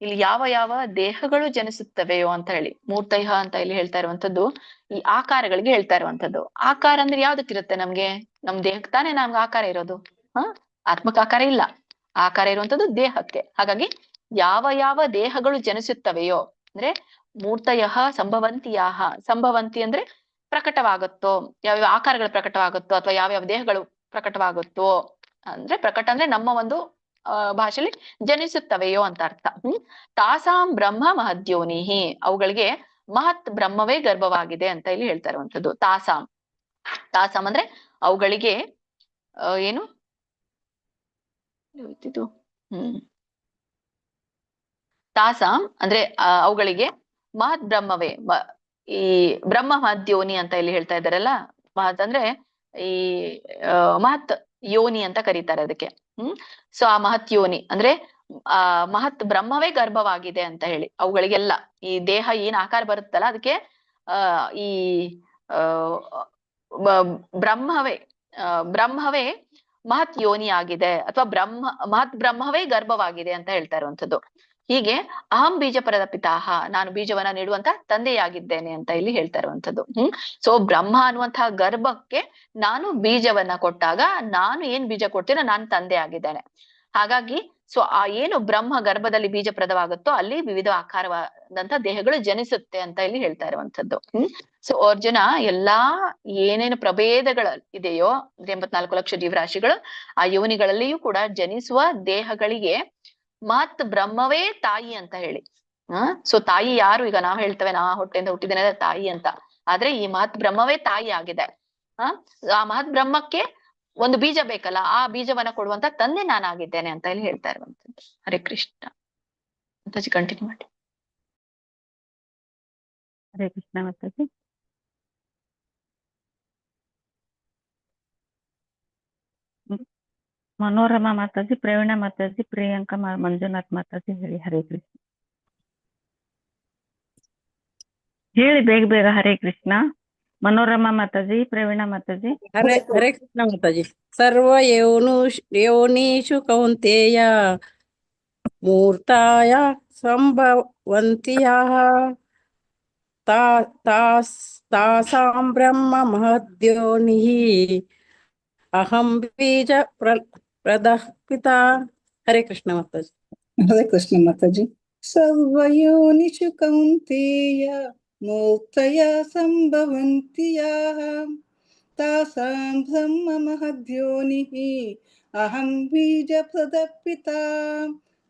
ಇಲ್ಲಿ ಯಾವ ಯಾವ ದೇಹಗಳು ಜನಿಸುತ್ತವೆಯೋ ಅಂತ ಹೇಳಿ ಮೂರ್ತಯ ಅಂತ ಇಲ್ಲಿ ಹೇಳ್ತಾ ಇರುವಂತದ್ದು ಈ ಆಕಾರಗಳಿಗೆ ಹೇಳ್ತಾ ಇರುವಂತದ್ದು. ಆಕಾರ ಅಂದ್ರೆ ಯಾವ್ದಕ್ಕಿರುತ್ತೆ? ನಮ್ಗೆ ನಮ್ ದೇಹಕ್ಕೆ ತಾನೇ ನಮ್ಗೆ ಆಕಾರ ಇರೋದು. ಆತ್ಮಕ್ಕೆ ಆಕಾರ ಇಲ್ಲ, ಆಕಾರ ಇರುವಂತದ್ದು ದೇಹಕ್ಕೆ. ಹಾಗಾಗಿ ಯಾವ ಯಾವ ದೇಹಗಳು ಜನಿಸುತ್ತವೆಯೋ ಅಂದ್ರೆ ಮೂರ್ತಯ ಸಂಭವಂತಿಯಾಹ. ಸಂಭವಂತಿ ಅಂದ್ರೆ ಪ್ರಕಟವಾಗುತ್ತೋ, ಯಾವ್ಯಾವ ಆಕಾರಗಳು ಪ್ರಕಟವಾಗುತ್ತೋ ಅಥವಾ ಯಾವ್ಯಾವ ದೇಹಗಳು ಪ್ರಕಟವಾಗುತ್ತೋ ಅಂದ್ರೆ, ಪ್ರಕಟ ಅಂದ್ರೆ ನಮ್ಮ ಒಂದು ಭಾಷೆಯಲ್ಲಿ ಜನಿಸುತ್ತವೆಯೋ ಅಂತ ಅರ್ಥ. ತಾಸಾಂ ಬ್ರಹ್ಮ ಮಹದ್ಯೋನಿಹಿ. ಅವುಗಳಿಗೆ ಮಹತ್ ಬ್ರಹ್ಮವೇ ಗರ್ಭವಾಗಿದೆ ಅಂತ ಇಲ್ಲಿ ಹೇಳ್ತಾ ಇರುವಂತದ್ದು. ತಾಸಾಂ. ತಾಸಾಂ ಅಂದ್ರೆ ಅವುಗಳಿಗೆ ಏನು ತಾಸಾಂ ಅಂದ್ರೆ ಅವುಗಳಿಗೆ ಮಹತ್ ಬ್ರಹ್ಮವೇ. ಈ ಬ್ರಹ್ಮ ಮಹದ್ಯೋನಿ ಅಂತ ಇಲ್ಲಿ ಹೇಳ್ತಾ ಇದ್ದಾರಲ್ಲ, ಮಹತ್ ಅಂದ್ರೆ ಈ ಮಹತ್ ಯೋನಿ ಅಂತ ಕರೀತಾರೆ ಅದಕ್ಕೆ. ಸೊ ಆ ಮಹತ್ ಯೋನಿ ಅಂದ್ರೆ ಮಹತ್ ಬ್ರಹ್ಮವೇ ಗರ್ಭವಾಗಿದೆ ಅಂತ ಹೇಳಿ ಅವುಗಳಿಗೆಲ್ಲ. ಈ ದೇಹ ಏನ್ ಆಕಾರ ಬರುತ್ತಲ್ಲ ಅದಕ್ಕೆ ಈ ಬ್ರಹ್ಮವೇ ಮಹತ್ ಯೋನಿ ಆಗಿದೆ ಅಥವಾ ಮಹತ್ ಬ್ರಹ್ಮವೇ ಗರ್ಭವಾಗಿದೆ ಅಂತ ಹೇಳ್ತಾ ಇರುವಂತದ್ದು. ಹೀಗೆ ಅಹಂ ಬೀಜ ಪರದ ಪಿತಾಹ, ನಾನು ಬೀಜವನ್ನ ನೀಡುವಂತ ತಂದೆಯಾಗಿದ್ದೇನೆ ಅಂತ ಇಲ್ಲಿ ಹೇಳ್ತಾ ಇರುವಂತದ್ದು. ಸೊ ಬ್ರಹ್ಮ ಅನ್ನುವಂತಹ ಗರ್ಭಕ್ಕೆ ನಾನು ಬೀಜವನ್ನ ಕೊಟ್ಟಾಗ ನಾನು ಏನ್ ಬೀಜ ಕೊಡ್ತೀನೋ ನಾನು ತಂದೆ ಆಗಿದ್ದೇನೆ. ಹಾಗಾಗಿ ಸೊ ಆ ಏನು ಬ್ರಹ್ಮ ಗರ್ಭದಲ್ಲಿ ಬೀಜ ಪ್ರದವಾಗುತ್ತೋ ಅಲ್ಲಿ ವಿವಿಧ ಆಕಾರವಾದಂತಹ ದೇಹಗಳು ಜನಿಸುತ್ತೆ ಅಂತ ಇಲ್ಲಿ ಹೇಳ್ತಾ ಇರುವಂತದ್ದು. ಸೊ ಅರ್ಜುನ ಎಲ್ಲಾ ಏನೇನು ಪ್ರಭೇದಗಳ ಇದೆಯೋ 84 ಲಕ್ಷ ಜೀವರಾಶಿಗಳು ಆ ಯೋನಿಗಳಲ್ಲಿಯೂ ಕೂಡ ಜನಿಸುವ ದೇಹಗಳಿಗೆ ಮಹತ್ ಬ್ರಹ್ಮವೇ ತಾಯಿ ಅಂತ ಹೇಳಿ. ಸೊ ತಾಯಿ ಯಾರು? ಈಗ ನಾವು ಹೇಳ್ತೇವೆ ನಾ ಹೊಟ್ಟೆಯಿಂದ ಹುಟ್ಟಿದ್ದೇನೆ ತಾಯಿ ಅಂತ, ಆದ್ರೆ ಈ ಮಹತ್ ಬ್ರಹ್ಮವೇ ತಾಯಿ ಆಗಿದೆ. ಆ ಮಹತ್ ಬ್ರಹ್ಮಕ್ಕೆ ಒಂದು ಬೀಜ ಬೇಕಲ್ಲ, ಆ ಬೀಜವನ್ನ ಕೊಡುವಂತ ತಂದೆ ನಾನಾಗಿದ್ದೇನೆ ಅಂತ ಇಲ್ಲಿ ಹೇಳ್ತಾ ಇರುವಂತದ್ದು. ಹರೇ ಕೃಷ್ಣ. ಮಾತಾಜಿ ಕಂಟಿನ್ಯೂ ಮಾಡಿ. ಹರೇ ಕೃಷ್ಣ ಮಾತಾಜಿ. ಮನೋರಮಾ ಮಾತಾಜಿ, ಪ್ರವೀಣ ಮಾತಾಜಿ, ಪ್ರಿಯಾಂಕಾ ಮಂಜುನಾಥ್ ಮಾತಾಜಿ ಹೇಳಿ. ಹರೇ ಕೃಷ್ಣ. ಹೇಳಿ ಬೇಗ ಬೇಗ. ಹರೇ ಕೃಷ್ಣ. ಮನೋರಮಾ ಮಾತಾಜಿ, ಪ್ರವೀಣ ಮಾತಾಜಿ. ಹರೇ ಕೃಷ್ಣ ಮಾತಾಜಿ. ಸರ್ವ ಯೋನೀಷು ಕೌಂತೆಯ ಮೂರ್ತಾಯ ಸಂಭವಂತಿಯಾಃ ತಾಸಾಂ ಬ್ರಹ್ಮ ಮಹದ್ಯೋನಿಃ ಅಹಂ ಬೀಜ ಪ್ರದಃ ಪಿತಾ. ಹರೇ ಕೃಷ್ಣ ಮಾತಾಜಿ. ಹರೇ ಕೃಷ್ಣ ಮಾತಾಜಿ. ಸರ್ವಯೋನಿಷು ಕೌಂತೆಯ ಮೂರ್ತಯ ಸಂಭವಂತಿ ಯಾಃ ತಾಸಾಂ ಬ್ರಹ್ಮ ಮಹದ್ಯೋನಿಃ ಅಹಂ ಬೀಜ ಪ್ರದಃ ಪಿತಾ.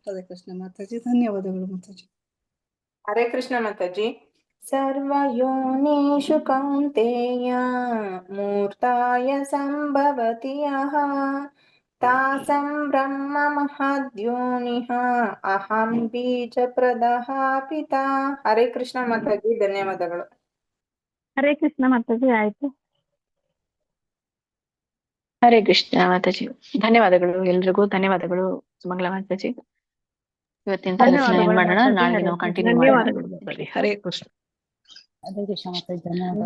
ಹರೇ ಕೃಷ್ಣ ಮಾತಾಜಿ. ಧನ್ಯವಾದಗಳು ಮಾತಾಜಿ. ಹರೇ ಕೃಷ್ಣ ಮಾತಾಜಿ. ಸರ್ವಯೋನಿಷು ಕೌಂತೆಯ ಮೂರ್ತಾಯ ಸಂಭವತಿ ಯಃ ತಾಸಾಂ ಬ್ರಹ್ಮ ಮಹದ್ಯೋನಿಃ ಅಹಂ ಬೀಜ ಪ್ರದಃ ಪಿತಾ. ಹರೇ ಕೃಷ್ಣ ಮಾತಾಜಿ. ಧನ್ಯವಾದಗಳು. ಹರೇ ಕೃಷ್ಣ ಮಾತಾಜಿ. ಆಯ್ತು. ಹರೇ ಕೃಷ್ಣ ಮಾತಾಜಿ. ಧನ್ಯವಾದಗಳು ಎಲ್ರಿಗೂ. ಧನ್ಯವಾದಗಳು ಸುಮಂಗಲ ಮಾತಾಜಿ. ಇವತ್ತಿನ ತರಗತಿನ ಏನ್ ಮಾಡೋಣ, ನಾಳೆ ನಾವು ಕಂಟಿನ್ಯೂ ಮಾಡೋಣ. ಹರೇ ಕೃಷ್ಣ.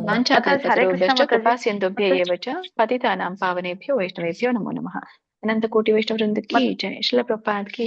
ವಾಂಛಾಕಲ್ಪತರುಭ್ಯಶ್ಚ ಕೃಪಾಸಿಂಧುಭ್ಯ ಏವ ಚ ಪತಿತಾನಾಂ ಪಾವನೇಭ್ಯೋ ವೈಷ್ಣವೇಭ್ಯೋ ನಮೋ ನಮಃ. ಅನಂತ ಕೋಟಿ ವೈಷ್ಣವ ವೃಂದ ಕಿ ಜಯ. ಶ್ರೀಲ ಪ್ರಭುಪಾದ್ ಕಿ